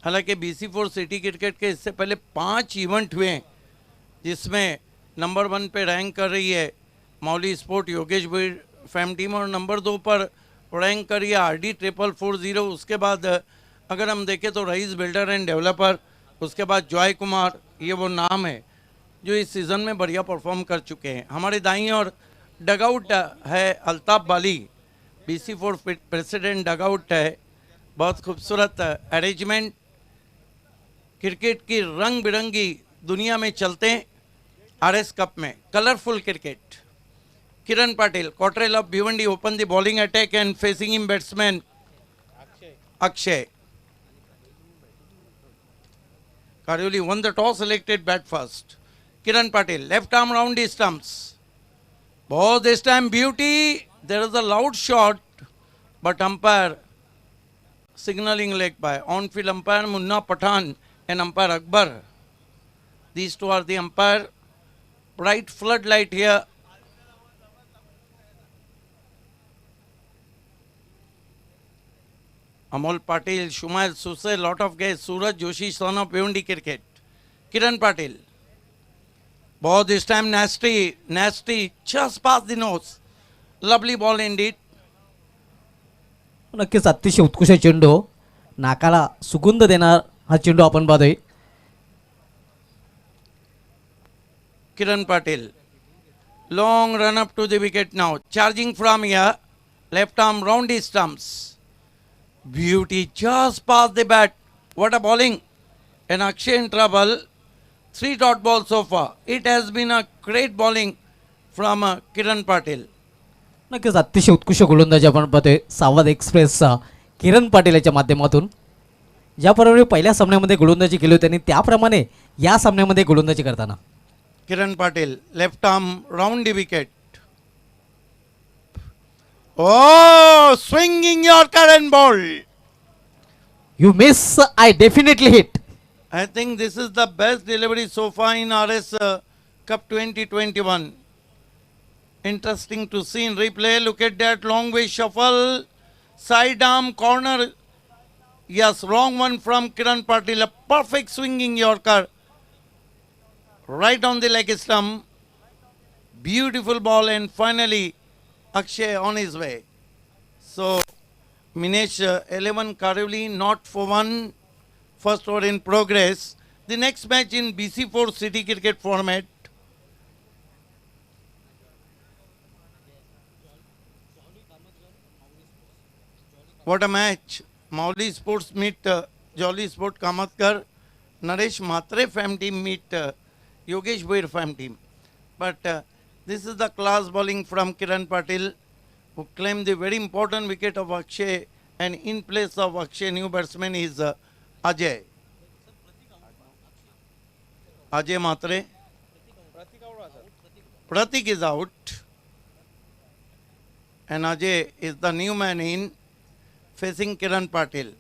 हालांकि BC4 city cricket के इससे पहले 5 इवेंट हुए जिसमें नंबर 1 पे रैंक कर रही है मौली स्पोर्ट योगेश भोईर फैम टीम और नंबर 2 पर रैंक कर रही है RD4440। उसके बाद अगर हम देखें तो रईस बिल्डर एंड डेवलपर, उसके बाद जॉय कुमार, ये वो नाम है जो इस सीज़न में बढ़िया परफॉर्म कर चुके हैं। हमारे दाईं और डगआउट है अल्ताफ बाली, BC4 प्रेसिडेंट डगआउट है। बहुत खूबसूरत अरेंजमेंट, क्रिकेट की रंग बिरंगी दुनिया में चलते हैं। RS कप में colourful cricket. Kiran Patil, Cottrell of Bhiwandi open the bowling attack and facing him batsman Akshay. Karioli won the toss, selected bat first. Kiran Patil, left arm round the stumps. Oh, this time beauty. There is a loud shot, but umpire signaling leg by. On-field umpire Munna Pathan and umpire Akbar. These two are the umpire. Bright floodlight here. Amol Patil, Shumail Suse, lot of guys. Suraj Joshi, son of Bhiwandi cricket. Kiran Patil. Ball this time nasty, just past the nose. Lovely ball indeed. नक्कीच अतिशय उत्कृष्ट चेंडू, नाकाला सुगंध देणार हा चेंडू आपण पाहतोय. Kiran Patil. Long run up to the wicket now. Charging from here. Left arm round the stumps. Beauty just past the bat. What a bowling. And Akshay in trouble. 3 dot balls so far. It has been a great bowling from Kiran Patil. नक्कीच अतिशय उत्कृष्ट गोलंदाजी आपण पाहतोय सावध एक्सप्रेसचा किरण पाटील याच्या माध्यमातून. ज्याप्रमाणे पहिल्या सामन्यामध्ये गोलंदाजी केली होती त्यांनी त्याप्रमाणे या सामन्यामध्ये गोलंदाजी करताना. Kiran Patil, left arm round the wicket. Oh, swinging Yorker and ball. You miss, I definitely hit. I think this is the best delivery so far in RS Cup 2021. Interesting to see in replay. Look at that long way shuffle. Side arm corner. Yes, wrong one from Kiran Patil. A perfect swinging Yorker. Right on the leg stump. Beautiful ball, and finally Akshay on his way. So Minesh 11, Karioli not for 1. First over in progress. The next match in BC4 City Cricket format. What a match. Mauli Sports meet Jolly Sport Kamatkar. Naresh Matre fam team meet Yogesh Bhoir fam team. But this is the class bowling from Kiran Patil, who claimed the very important wicket of Akshay, and in place of Akshay, new batsman is Ajay. Ajay Matre. Pratik is out. And Ajay is the new man in, facing Kiran Patil.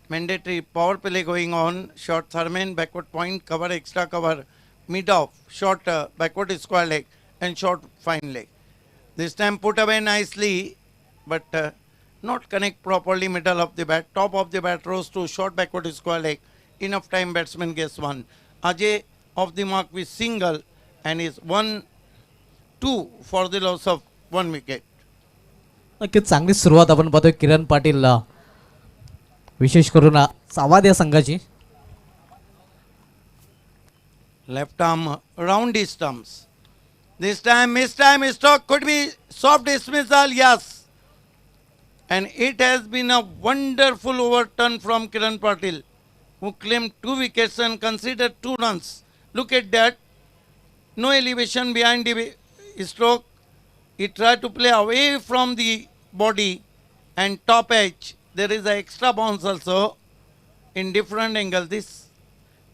Mandatory power play going on. Short Thurman, backward point, cover, extra cover, mid off, short backward square leg, and short fine leg. This time put away nicely, but not connect properly middle of the bat. Top of the bat rose to short backward square leg. Enough time batsman gets one. Ajay off the mark with single and is 1-2 for the loss of 1 wicket. नक्कीच चांगली सुरुवात आपण पाहतोय किरण पाटीलला, विशेष करून सावाद या संघाची. Left arm round the stumps. This time, stroke could be soft dismissal, yes. And it has been a wonderful overturn from Kiran Patil, who claimed 2 wickets and considered 2 runs. Look at that. No elevation behind the stroke. He tried to play away from the body and top edge. There is an extra bounce also in different angle. This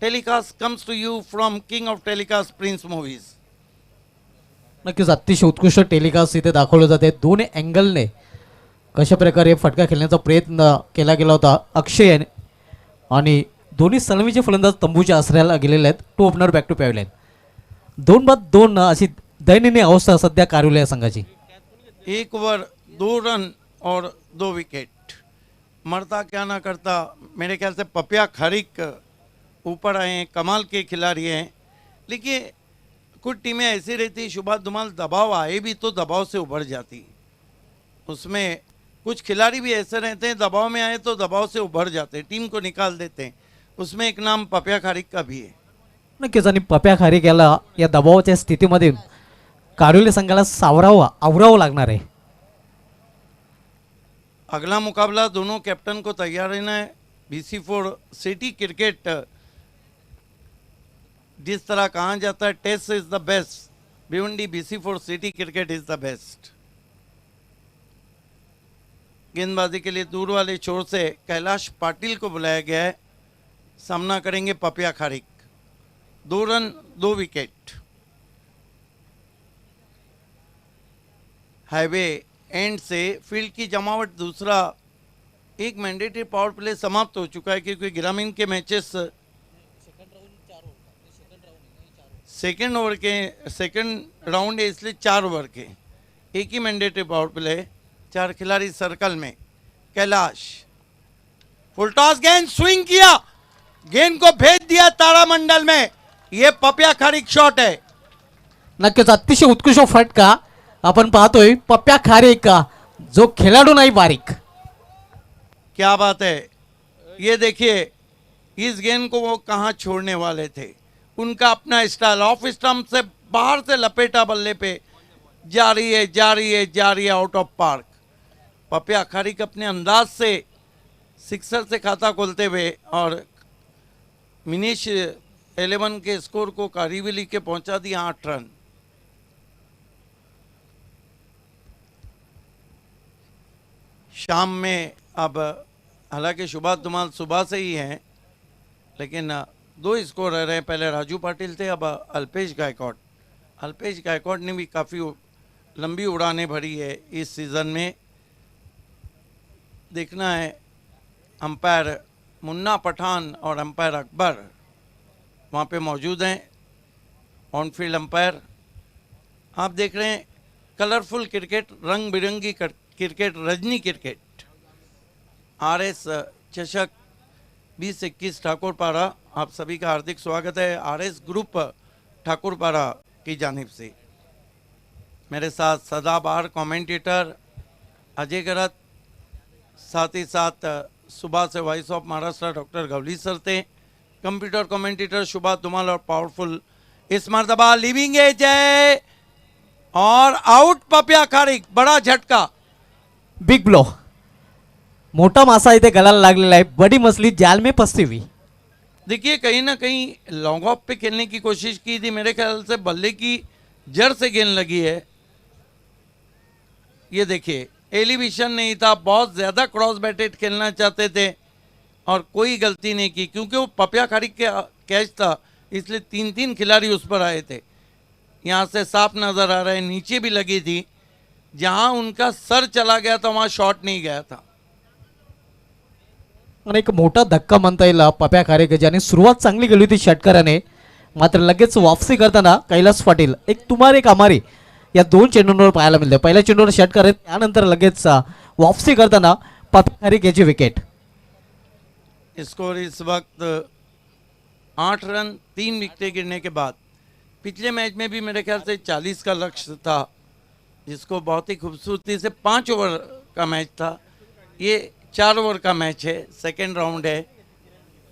telecast comes to you from King of Telecast Prince Movies. नक्कीच अतिशय उत्कृष्ट telecast इथे दाखवलं जाते. 2 अँगलने कशा प्रकारे फटका खेळण्याचा प्रयत्न केला गेला होता अक्षय याने, आणि दोन्ही सलामीचे फलंदाज तंबूच्या आसऱ्याला गेलेले आहेत. 2 ओपनर बॅक टू पॅव्हलियन. 2-2 अशी दयनीय अवस्था सध्या कारवली या संघाची. 1 ओवर 2 रन और 2 विकेट. मरता क्या ना करता, मेरे ख्याल से पपिया खारिक ऊपर आए हैं, कमाल के खिलाड़ी हैं। लेकिन कुछ टीमें ऐसी रहती, सुभाष धुमाल, दबाव आए भी तो दबाव से उभर जाती। उसमें कुछ खिलाड़ी भी ऐसे रहते हैं, दबाव में आए तो दबाव से उभर जाते, टीम को निकाल देते हैं। उसमें एक नाम पपिया खारिक का भी है। नक्कीच, आणि पप्या खारीक याला या दबावाच्या स्थितीमध्ये कारिवली संघाला आवरावं लागणार आहे. अगला मुकाबला दोनों कैप्टन को तैयार रहना है। BC4 सिटी क्रिकेट, जिस तरह कहा जाता है test is the best, Bhiwandi BC4 city cricket is the best. गेंदबाजी के लिए दूर वाले छोर से कैलाश पाटिल को बुलाया गया है, सामना करेंगे पपिया kharik. 2 run 2 wicket. Highway end से फील्ड की जमावट, दूसरा एक मैंडेटरी पावर प्ले समाप्त हो चुका है, क्योंकि ग्रामीण के मैचेस सेकंड राउंड है, इसलिए 4 ओवर के एक ही मैंडेटरी पावर प्ले, 4 खिलाड़ी सर्कल में। कैलाश फुल टॉस, गेंद स्विंग किया, गेंद को भेज दिया तारामंडल में। ये पपिया खारिक शॉट है। नक्कीच अतिशय उत्कृष्ट फटका आपण पाहतोय. पप्या खारीक का जो खेळाडू नाही बारीक. क्या बात है, ये देखिए इस गेंद को वो कहाँ छोड़ने वाले थे। उनका अपना स्टाइल, ऑफ स्टंप से बाहर से लपेटा बल्ले पे, जा रही है आउट ऑफ पार्क। पपिया खारिक अपने अंदाज से सिक्सर से खाता खोलते हुए और मिनिश 11 के स्कोर को कारिवली के पहुंचा दिया 8 रन। शाम में अब हालांकि सुभाष धुमाल सुबह से ही हैं, लेकिन 2 स्कोर रह रहे हैं। पहले राजू पाटिल थे, अब अल्पेश गायकवाड। अल्पेश गायकवाड ने भी काफ़ी लंबी उड़ानें भरी है इस सीज़न में। देखना है, अंपायर मुन्ना पठान और अंपायर अकबर वहाँ पे मौजूद हैं, ऑन फील्ड अंपायर। आप देख रहे हैं कलरफुल क्रिकेट, रंग बिरंगी क्रिकेट, रजनी क्रिकेट। RS चषक 2021 ठाकुरपारा, आप सभी का हार्दिक स्वागत है RS ग्रुप ठाकुरपारा की जानिब से। मेरे साथ सदाबहार कमेंटेटर अजय गरत, साथ ही साथ सुबह से voice of Maharashtra doctor Gawali sir थे, कंप्यूटर कमेंटेटर सुभाष धुमाल और पावरफुल इस मर्तबा लिविंग एज है और आउट पपिया खारिक। बड़ा झटका, बिग ब्लो, मोठा मासा इथे गळाला लागलेला आहे. बड़ी मछली जाल में फंसी हुई. देखिए कहीं ना कहीं लॉन्ग ऑफ पे खेलने की कोशिश की थी, मेरे ख्याल से बल्ले की जड़ से गेंद लगी है। ये देखिए एलिवेशन नहीं था, बहुत ज़्यादा क्रॉस बैटेड खेलना चाहते थे और कोई गलती नहीं की, क्योंकि वो पपिया खारिक के कैच था, इसलिए 3 खिलाड़ी उस पर आए थे। यहाँ से साफ नज़र आ रहा है, नीचे भी लगी थी, जहाँ उनका सर चला गया था वहाँ शॉट नहीं गया था। आणि एक मोठा धक्का म्हणता येईल पप्या खारीक, ज्याने सुरुवात चांगली केली होती षटकाराने, मात्र लगेच वापसी करताना कैलास पाटील एक तुमारी कामारी या 2 चेंडूंवर पाहायला मिळते. पहिल्या चेंडूवर षटकार आहे, त्यानंतर लगेच वापसी करताना पप्या खारीक याची विकेट. स्कोर इस वक्त 8 रन 3 विकेटें गिरने के बाद। पिछले मैच में भी मेरे ख्याल से 40 का लक्ष्य था, जिसको बहुत ही खूबसूरती से 5 ओवर का मैच था। ये 4 ओवर का मैच है, सेकेंड राउंड है।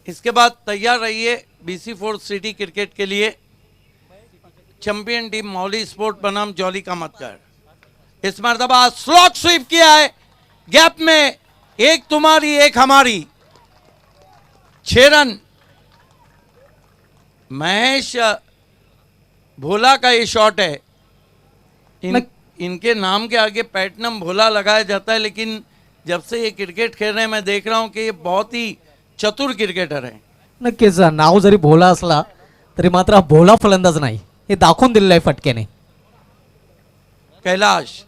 इसके बाद तैयार रहिए BC4 सिटी क्रिकेट के लिए। चैंपियन टीम मौली स्पोर्ट बनाम जॉली का मतकर। इस मर्तबा स्लॉग स्वीप किया है, गैप में एक तुम्हारी एक हमारी, 6 रन। महेश भोला का ये शॉट है। इनके नाम के आगे पैटनम भोला लगाया जाता है, लेकिन जब से ये क्रिकेट खेल रहे हैं मैं देख रहा हूं कि ये बहुत ही चतुर क्रिकेटर हैं। नक्कीच नाव जरी भोला असला तरी मात्र भोला फलंदाज नाही, हे दाखवून दिलेलं आहे फटक्याने. कैलाश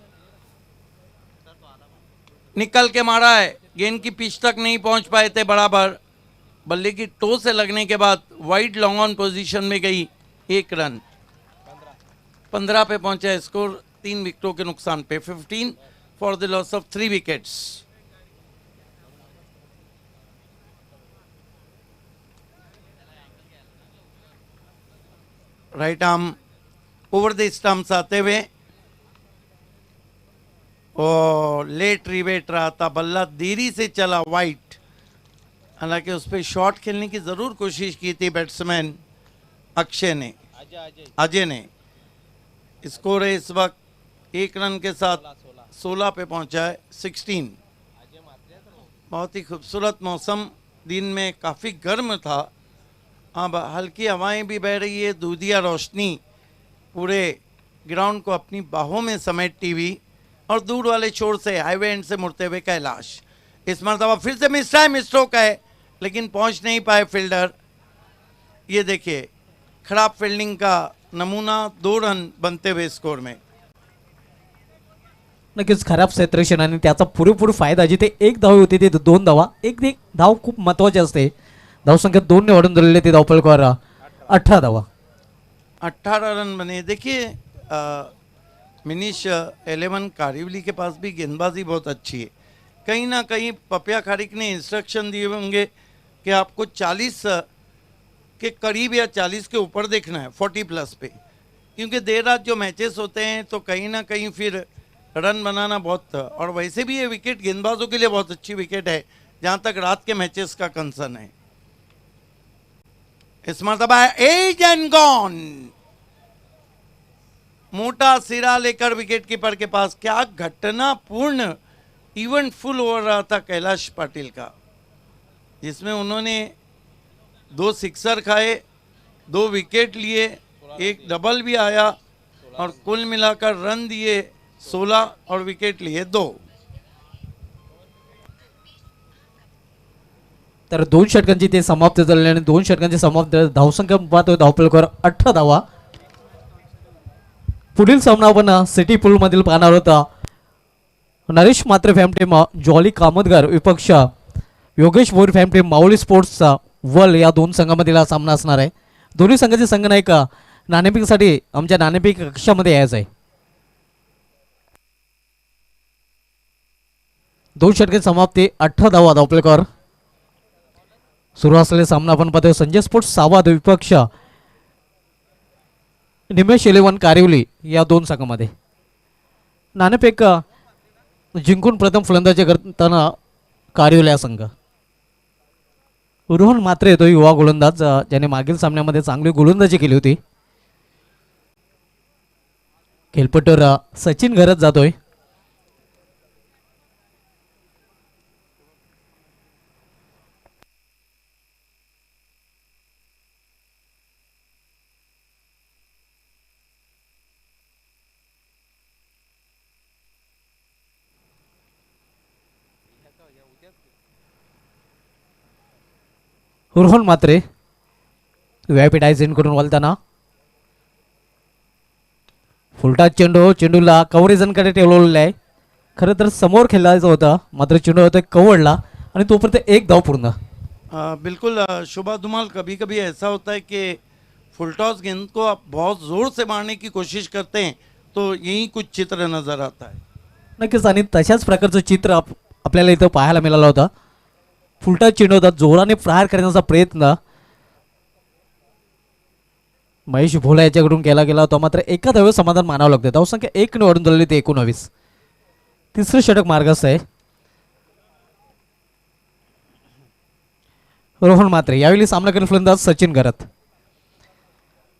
निकल के मारा है, गेंद की पिच तक नहीं पहुंच पाए थे बराबर, बल्ले की टो से लगने के बाद वाइड लॉन्ग ऑन पोजीशन में गई, 1 रन। 15 पे पहुंचा स्कोर, 3 विकेटों के नुकसान पे, 15 for the loss of 3 wickets. Right arm over the stumps आते हुए, और लेट रिवेट रहा था, बल्ला देरी से चला वाइट। हालांकि उस पर शॉट खेलने की ज़रूर कोशिश की थी बैट्समैन अक्षय ने, अजय ने। स्कोर है इस वक्त 1 रन के साथ 16 पे पहुंचा है, 16। बहुत ही खूबसूरत मौसम, दिन में काफ़ी गर्म था, अब हल्की हवाएं भी बह रही है, दूधिया रोशनी पूरे ग्राउंड को अपनी बाहों में समेटती हुई, और दूर वाले छोर से हाईवे एंड से मुड़ते हुए कैलाश। इस मरतबा फिर से मिस्ट्रोक है, लेकिन पहुंच नहीं पाए फील्डर। ये देखिए खराब फील्डिंग का नमूना, 2 रन बनते हुए स्कोर में। नक्कीच खराब क्षेत्ररक्षण आणि त्याचा पुरेपूर फायदा, जिथे 1 धाव होती ते 2 धावा, एक धाव खूप महत्वाची असते. धावसंख्या 2 ने वाढून दिलेले ते धावफलकावर 18 धावा. 18 रन बने। देखिए मिनिश 11 कारिवली के पास भी गेंदबाजी बहुत अच्छी है। कहीं ना कहीं पपिया खारिक ने इंस्ट्रक्शन दिए होंगे कि आपको 40 के करीब या 40 के ऊपर देखना है, 40 प्लस पे, क्योंकि देर रात जो मैचेस होते हैं तो कहीं ना कहीं फिर रन बनाना बहुत, और वैसे भी ये विकेट गेंदबाजों के लिए बहुत अच्छी विकेट है जहां तक रात के मैचेस का कंसर्न है। इस मरतबा एज एंड गॉन, मोटा सिरा लेकर विकेट कीपर के पास। क्या घटनापूर्ण इवेंटफुल हो रहा था कैलाश पाटिल का, जिसमें उन्होंने 2 सिक्सर खाए, 2 विकेट लिए, एक डबल भी आया, और कुल मिलाकर रन दिए 16 और विकेट लिए 2। तर 2 षटकांची ते समाप्त झाले आणि 2 षटकांची समाप्त धावसंख्या पाहतोय धावफलकावर 18 धावा. पुढील सामना आपण सिटी पूल मधील पाहणार होता. नरेश मात्रे फॅम टीम जॉली कामतगार विपक्ष योगेश भोर फॅम टीम माऊली स्पोर्ट्सचा वल, या 2 संघामधील हा सामना असणार आहे. दोन्ही संघाचे संघ नायक नाणेफेकीसाठी आमच्या नाणेफेक कक्षामध्ये यायचं आहे. 2 षटके समाप्ती 18 धावा धावफलकावर. सुरू असलेला सामना आपण पाहतोय संजय स्पोर्ट्स सावाद विपक्ष निमेश 11 कारिवली, या 2 संघामध्ये. नाणेफेक जिंकून प्रथम फलंदाजी करताना कारिवली हा संघ. रोहन मात्रे तो युवा गोलंदाज, ज्याने मागील सामन्यामध्ये चांगली गोलंदाजी केली होती. खेळपट्टीवर सचिन घरत जातोय. रोहन मात्रे व्हीआयपी डायस इन करून वळताना फुलटा चेंडू, चेंडूला कव्हरेजनकडे ठेवलेला आहे. खरं तर समोर खेळायचं होतं, मात्र चेंडू होता कवडला आणि तोपर्यंत 1 धाव पूर्ण. बिल्कुल शुभा धुमाल, कभी कभी ऐसा होता है कि फुल टॉस गेंद को आप बहुत ज़ोर से मारने की कोशिश करते हैं तो यही कुछ चित्र नज़र आता है. नक्कीच, आणि तशाच प्रकारचं चित्र आपल्याला इथं पाहायला मिळालं होतं. फुलटा चेंडू होता, जोराने प्रहार करण्याचा प्रयत्न महेश भोला याच्याकडून केला गेला होता, मात्र एका धावेवर समाधान मानावं लागतं. धावसंख्या 1 ने वाढून झालेली ते 19. तिसरं षटक मार्गस्थ आहे. रोहन मात्रे यावेळी सामना करेल फलंदाज सचिन घरत.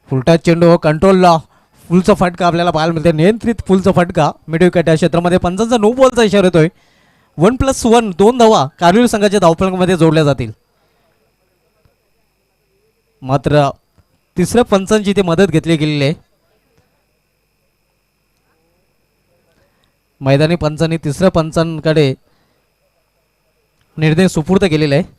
फुलटा चेंडू कंट्रोलला, फुलचा फटका आपल्याला पाहायला मिळते, नियंत्रित फुलचा फटका मिड विकेट या क्षेत्रामध्ये. पंचांचा नो बॉलचा इशारा येतोय. 1+1 2 धावा कारिवली संघाच्या धावफलकामध्ये जोडल्या जातील. मात्र तिसऱ्या पंचांची इथे मदत घेतली गेलेली आहे. मैदानी पंचांनी तिसऱ्या पंचांकडे निर्णय सुपूर्द केलेला आहे.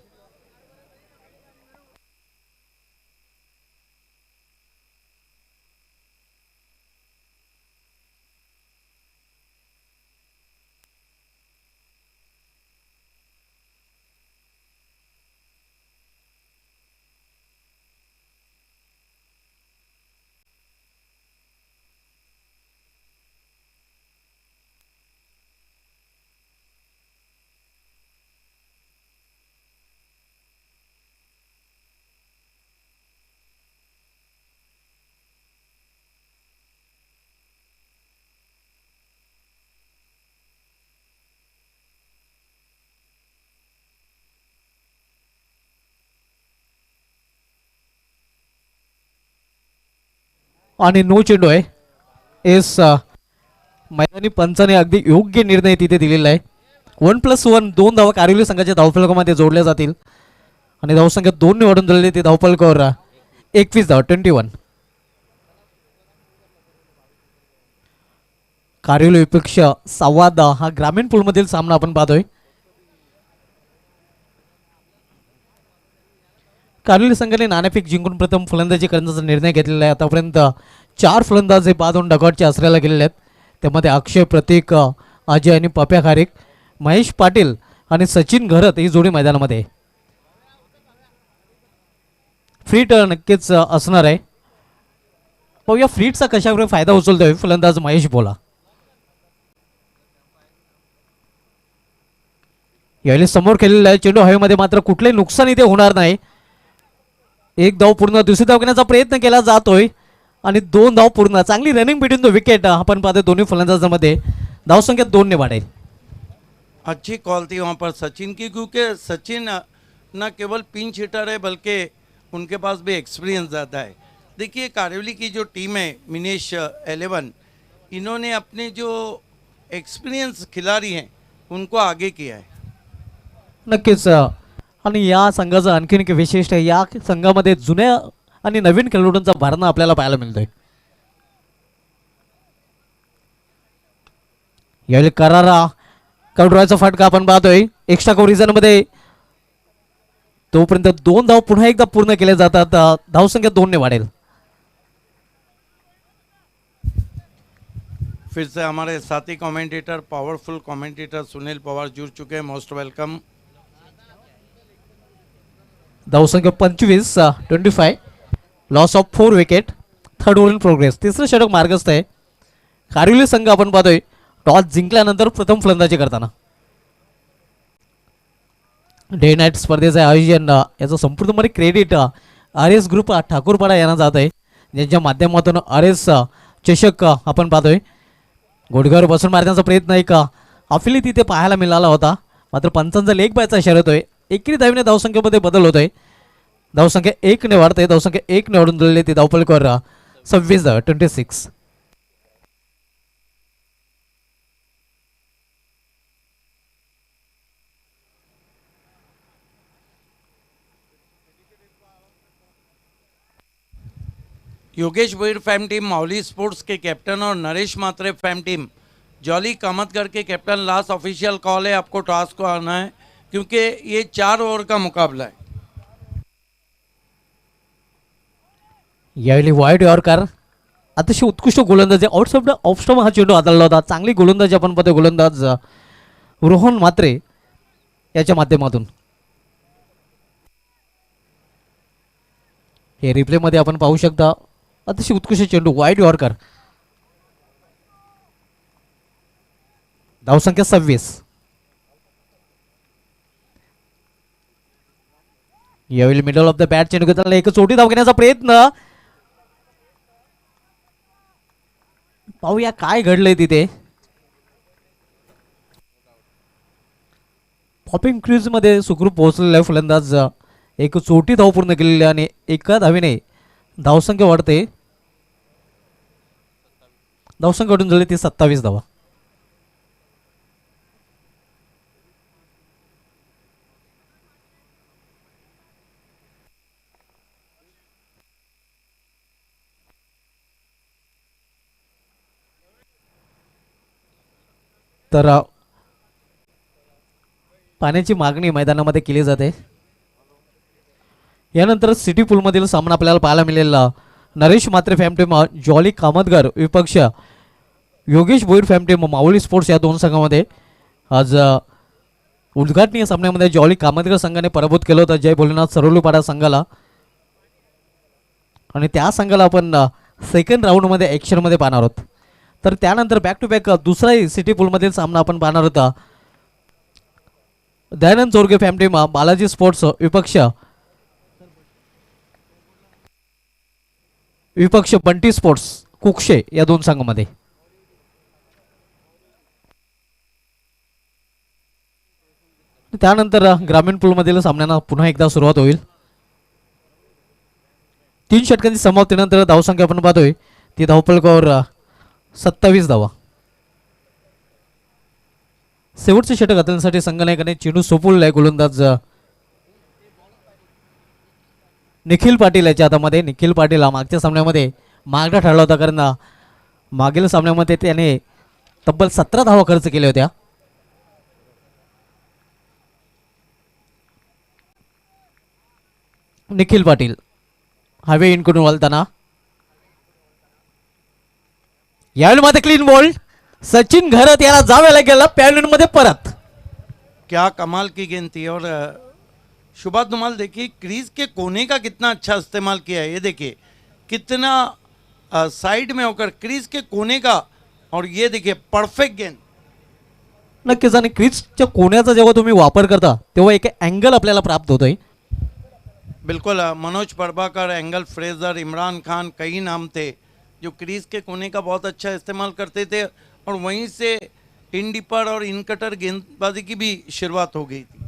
आणि नो चेंडू आहे. एस मैदानी पंचाने अगदी योग्य निर्णय तिथे दिलेला आहे. 1+1 2 धावा कारिवली संघाच्या धावफलकामध्ये जोडल्या जातील आणि धावसंख्या 2 ने वाढून दिलेली ते धावफलकावर 21 धावा 21. कारिवली विपक्ष 10.15 हा ग्रामीण पूलमधील सामना आपण पाहतोय. कारिवली संघाने नाणेफेक जिंकून प्रथम फलंदाजी करण्याचा निर्णय घेतलेला आहे. आतापर्यंत 4 फलंदाज हे बाद होऊन डगआउटच्या आसऱ्याला गेलेले आहेत. त्यामध्ये अक्षय प्रतीक, अजय आणि पप्या खारीक, महेश पाटील आणि सचिन घरत ही जोडी मैदानामध्ये आहे. फ्री टर्न नक्कीच असणार आहे. पाहूया फ्रीटचा कशाप्रकारे फायदा उचलतोय फलंदाज महेश बोला. यावेळी समोर खेळलेला आहे चेंडू हवेमध्ये, मात्र कुठलंही नुकसान इथे होणार नाही. एक धाव पूर्ण, दुसरी धाव घेण्याचा प्रयत्न केला जातोय आणि 2 धाव पूर्ण. चांगली रनिंग बिटवीन द विकेट आपण पाहतो दोन्ही फलंदाजांमध्ये. धावसंख्या 2 ने वाढेल. अच्छी कॉल थी वहाँ पर सचिन की, क्योंकि सचिन न केवल पिंच हिटर है बल्कि उनके पास भी एक्सपीरियंस ज़्यादा है. देखिए कारिवली की जो टीम है मिनेश 11, इन्होंने अपने जो एक्सपीरियंस खिलाड़ी हैं उनको आगे किया है. नक्कीच. आणि या संघाचं आणखीन एक विशेष आहे, या संघामध्ये जुन्या आणि नवीन खेळाडूंचा भरणा आपल्याला पाहायला मिळतोय. यावेळी करारा कडवायचा फटका आपण पाहतोय एक्स्ट्रा कव्हरेज मध्ये. तोपर्यंत 2 धाव पुन्हा एकदा पूर्ण केले जातात. धावसंख्या 2 ने वाढेल. फिर से हमारे साथी commentator, powerful commentator Sunil Pawar जुड़ चुके हैं. Most welcome. धावसंख्या 25 loss of 4 wicket. 3rd over in progress. तिसरं षटक मार्गस्थ आहे. कारिवली संघ आपण पाहतोय टॉस जिंकल्यानंतर प्रथम फलंदाजी करताना. डे नाईट स्पर्धेचं आयोजन याचं संपूर्णपणे क्रेडिट RS ग्रुप ठाकूरपाडा यांना जात आहे, ज्यांच्या माध्यमातून RS चषक आपण पाहतोय. घोडघावर बसून मारण्याचा प्रयत्न एक अफिली तिथे पाहायला मिळाला होता, मात्र पंचांचा लेग बायचा इशारा होतोय. एकेरी धावीने धावसंख्येमध्ये बदल होतोय. धावसंख्या 1 ने वाढते. धावसंख्या 1 ने वाढून दिलेली ती धावफलकावर 26 योगेश भोईर फैम टीम माउली स्पोर्ट्स के कैप्टन और नरेश मात्रे फैम टीम जॉली कामतगर के कैप्टन. लास्ट ऑफिशियल कॉल है, आपको टॉस को आना है क्योंकि ये 4 ओवर का मुकाबला है. यावेळी वाईड यॉर्कर अतिशय उत्कृष्ट गोलंदाज आहे. आउटसाइड ऑफ स्टंप हा चेंडू आदळला होता. चांगली गोलंदाजी आपण पाहतो गोलंदाज रोहन मात्रे याच्या माध्यमातून. हे रिप्ले मध्ये आपण पाहू शकता. अतिशय उत्कृष्ट चेंडू वाईड यॉर्कर. धावसंख्या 26. यावेळी मिडल ऑफ द बॅट चेंडू घेताना एक चोटी धाव घेण्याचा प्रयत्न. पाहूया काय घडलंय तिथे. पॉपिंग क्रीज मध्ये सुखरूप पोहोचलेला आहे फलंदाज. एक चोटी धाव पूर्ण केलेली आणि एका धावीने धावसंख्या वाढते. धावसंख्या वाढून झाली ती 27 धावा. तर पाण्याची मागणी मैदानामध्ये केली जाते. यानंतर सिटी पूलमधील सामना आपल्याला पाहायला मिळेल. नरेश मात्रे फॅम टीम जॉली कामतगर विपक्ष योगेश भोईर फॅम टीम माऊली स्पोर्ट्स या दोन संघामध्ये. आज उद्घाटनीय सामन्यामध्ये जॉली कामतगर संघाने पराभूत केलं होतं जय भोलेनाथ सरोलीपाडा संघाला, आणि त्या संघाला आपण सेकंड राऊंडमध्ये ॲक्शनमध्ये पाहणार आहोत. तर त्यानंतर बॅक टू बॅक दुसराही सिटी पूलमधील सामना आपण पाहणार होता. दयानंद चोरगे फॅम टीम बालाजी स्पोर्ट्स विपक्ष बंटी स्पोर्ट्स कुक्षे या दोन संघामध्ये. त्यानंतर ग्रामीण पूलमधील सामन्यांना पुन्हा एकदा सुरुवात होईल. 3 षटकांची समाप्तीनंतर धावसंख्या आपण पाहतोय ती धावपलकावर 27 धावा. शेवटचे षटक घालण्यासाठी संघनायकाने चेंडू सोपवलेला आहे. गोलंदाज निखिल पाटील याच्या हातामध्ये. निखिल पाटील हा मागच्या सामन्यामध्ये मागडा ठरला होता, कारण मागील सामन्यामध्ये त्याने तब्बल 17 धावा खर्च केल्या होत्या. निखिल पाटील हवे इनकडून वळताना यावेळी मध्ये क्लीन बॉल. सचिन घरत याला जावे गेला पॅव्हलियन मध्ये परत. क्या कमाल की गेंद थी. और शुभा धुमाल देखिए क्रीज के कोने का कितना अच्छा इस्तेमाल किया है. ये देखिए कितना साइड में होकर क्रीज के कोने का, और ये देखिए परफेक्ट गेंद. नक्कीच. आणि क्रीजच्या कोण्याचा जेव्हा तुम्ही वापर करता तेव्हा एक अँगल आपल्याला प्राप्त होतोय. बिल्कुल मनोज प्रभाकर, एंगल फ्रेजर, इमरान खान, कई नाम थे जो क्रीज के कोने का बहुत अच्छा इस्तेमाल करते थे, और वहीं से इन डीपर और इन कटर गेंदबाजी की भी शुरुआत हो गई थी.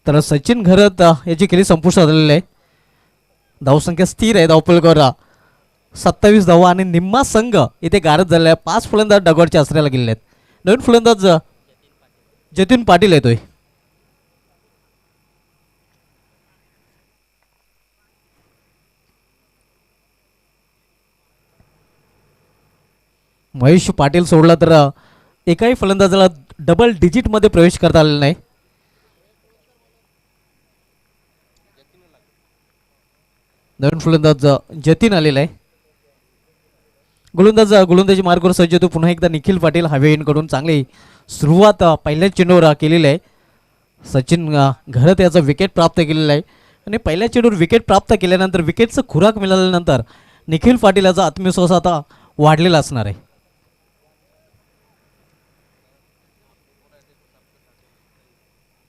तर सचिन घरत याची केली संपुष्टात आलेली आहे. धावसंख्या स्थिर आहे. धावपलकावर 27 धावा आणि निम्मा संघ इथे गारद झालेला आहे. 5 फलंदाज डगॉटच्या आसऱ्याला गेलेले आहेत. नवीन फलंदाज जतीन पाटील येतोय. महेश पाटील सोडला तर एकाही फलंदाजाला डबल डिजिटमध्ये प्रवेश करता आलेला नाही. नवीन फलंदाज जतीन आलेला आहे. गोलंदाजी मार्गावर सज्ज होतो पुन्हा एकदा निखिल पाटील. हवेकडून चांगली सुरुवात पहिल्याच चेंडूवर केलेली आहे. सचिन घरत याचा विकेट प्राप्त केलेला आहे, आणि पहिल्या चेंडूवर विकेट प्राप्त केल्यानंतर विकेटचं खुराक मिळाल्यानंतर निखिल पाटील याचा आत्मविश्वास आता वाढलेला असणार आहे.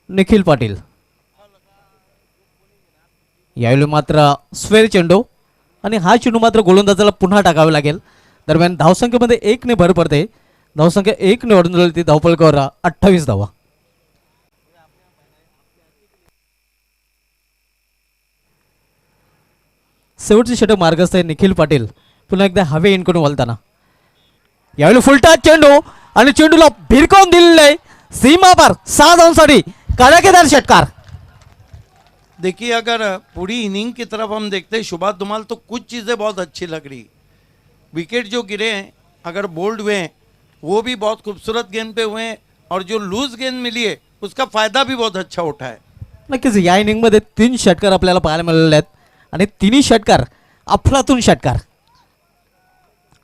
निखिल पाटील यावेळी मात्र स्वेर चेंडू, आणि हा चेंडू मात्र गोलंदाजाला पुन्हा टाकावे लागेल. दरम्यान धावसंख्येमध्ये 1 ने भर पडते. धावसंख्या 1 ने वाढून झाली. ती धावपलकावर 28 धावा. शेवटचे षटक मार्गस्थ आहे निखिल पाटील. पुन्हा एकदा हवे इनकडून वळताना यावेळी फुलटा चेंडू, आणि चेंडूला भिरकावून दिलेलं आहे. सीमा पार 6 धावांसाठी कडाकेदार षटकार. देखिए अगर पूरी इनिंग की तरफ हम देखते हैं शुभा धुमाल, तो कुछ चीज़ें बहुत अच्छी लग रही. विकेट जो गिरे हैं, अगर बोल्ड हुए हैं, वो भी बहुत खूबसूरत गेंद पे हुए हैं, और जो लूज गेंद मिली है उसका फ़ायदा भी बहुत अच्छा उठा है. नक्कीच या इनिंगमध्ये 3 षटकार आपल्याला पाहायला मिळालेले आहेत, आणि तिन्ही षटकार अफलातून षटकार.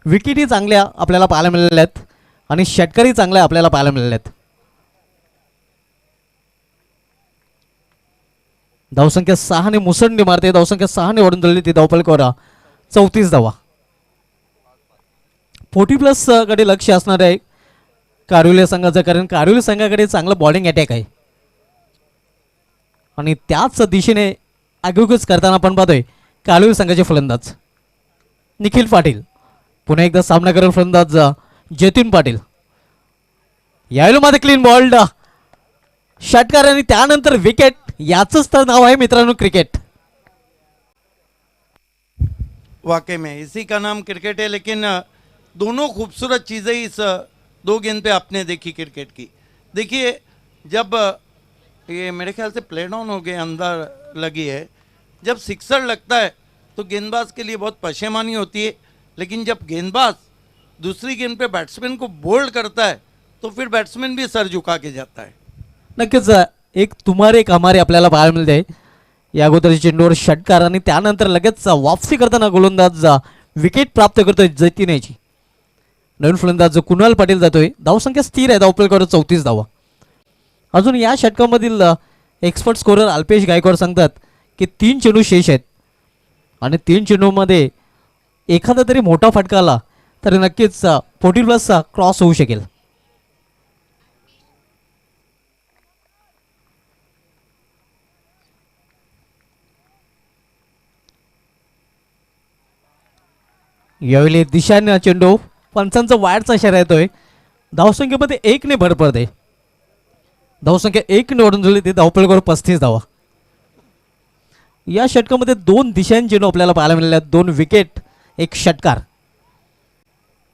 विकेटही चांगल्या आपल्याला पाहायला मिळालेल्या आहेत, आणि षटकारही चांगल्या आपल्याला पाहायला मिळाले आहेत. धावसंख्या 6 ने मुसंडी मारते. धावसंख्या 6 ने वाढून दिलेली ती धावपलकावर 34 धावा. 40+ कडे लक्ष असणार आहे कारिवली संघाचं, कारण कारिवली संघाकडे चांगलं बॉलिंग अटॅक आहे, आणि त्याच दिशेने आगेकूच करताना आपण पाहतोय कारिवली संघाचे फलंदाज निखिल पाटील. पुन्हा एकदा सामना करेल फलंदाज जतीन पाटील. यावेळी मध्ये क्लीन बॉल्ड षटकार, आणि त्यानंतर विकेट. याचंच तर नाव आहे मित्रांनो क्रिकेट. वाकई में इसी का नाम क्रिकेट है. लेकिन दोनों खूबसूरत चीज़ें इस 2 गेंद पे आपने देखी क्रिकेट की. देखिए जब ये मेरे ख्याल से प्ले डाउन हो गए, अंदर लगी है, जब सिक्सर लगता है तो गेंदबाज के लिए बहुत पशेमानी होती है. लेकिन जब गेंदबाज दूसरी गेंद पे बैट्समैन को बोल्ड करता है तो फिर बैट्समैन भी सर झुका के जाता है. नक्कीच एक तुम्हारे कामारे आपल्याला पाहायला मिळते. या अगोदर चेंडूवर षटकार, आणि त्यानंतर लगेच वापसी करताना गोलंदाज विकेट प्राप्त करतोय जतीन याची. नवीन फलंदाज कुणाल पाटील जातोय. धावसंख्या स्थिर आहे. धावपलकावर 34 धावा. अजून या षटकामधील एक्सपर्ट स्कोरर अल्पेश गायकवाड सांगतात की 3 चेंडू शेष आहेत, आणि 3 चेंडूमध्ये एखादा तरी मोठा फटका आला तर नक्कीच 40+ क्रॉस होऊ शकेल. यावेळी दिशाने चेंडू, पंचांचा वायरचा इशारा येतोय. धावसंख्येमध्ये 1 ने भर पडते. धावसंख्या 1 ने वाढून झाली. ती धावपलकावर 35 धावा. या षटकामध्ये 2 दिशांचे चेंडू आपल्याला पाहायला मिळाले आहेत. 2 विकेट एक षटकार,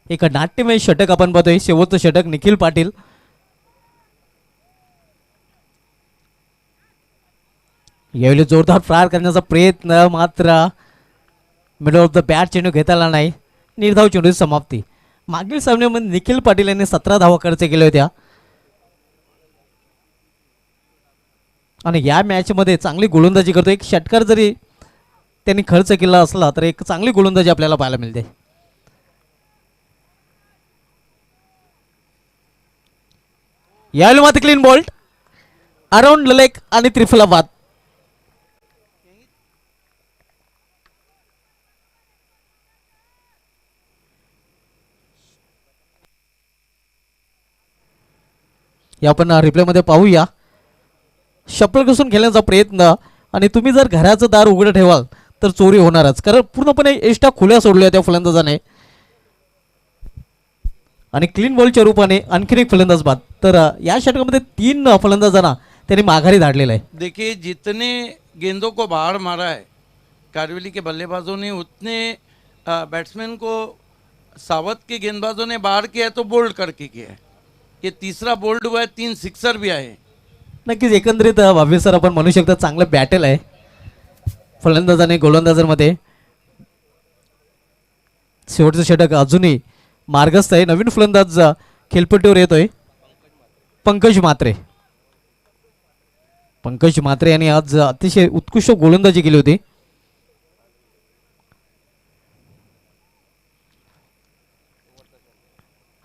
एक नाट्यमय षटक आपण पाहतोय. शेवटचं षटक निखिल पाटील. यावेळी जोरदार प्रहार करण्याचा प्रयत्न, मात्र मिडल ऑफ द बॅट चेंडू घेता आला नाही. निर्धाव चेंडूची समाप्ती. मागील सामन्यामध्ये निखिल पाटील यांनी 17 धावा खर्च केल्या होत्या आणि या मॅचमध्ये चांगली गोलंदाजी करतो. एक षटकार जरी त्यांनी खर्च केला असला तर एक चांगली गोलंदाजी आपल्याला पाहायला मिळते. यावेळी मात्र क्लीन बॉल्ट अराउंड लेग आणि त्रिफला बाद. या आपण रिप्लेमध्ये पाहूया. शपल कसून खेळण्याचा प्रयत्न आणि तुम्ही जर घराचं दार उघडं ठेवाल तर चोरी होणारच, कारण पूर्णपणे एष्टा खुल्या सोडल्या त्या फलंदाजाने आणि क्लीन बॉलच्या रूपाने आणखीन एक फलंदाज बाद. तर या षटकामध्ये 3 फलंदाजांना त्यांनी माघारी धाडलेलं आहे. देखिए जितने गेंदों को बाहर मारा है कारवेली के बल्लेबाजों ने, उतने बैट्समैन को सावत के गेंदबाजों ने बाहर किया है तो बोल्ड करके किया है. ये तीसरा बोल्ड हुआ है, 3 सिक्सर भी आए. नक्कीच एकंदरीत भाव्य सर आपण म्हणू शकता चांगलं बॅटल आहे फलंदाज आणि गोलंदाजांमध्ये. शेवटचं षटक अजूनही मार्गस्थ आहे. नवीन फलंदाज खेळपट्टीवर येतोय पंकज म्हात्रे. पंकज म्हात्रे यांनी आज अतिशय उत्कृष्ट गोलंदाजी केली होती.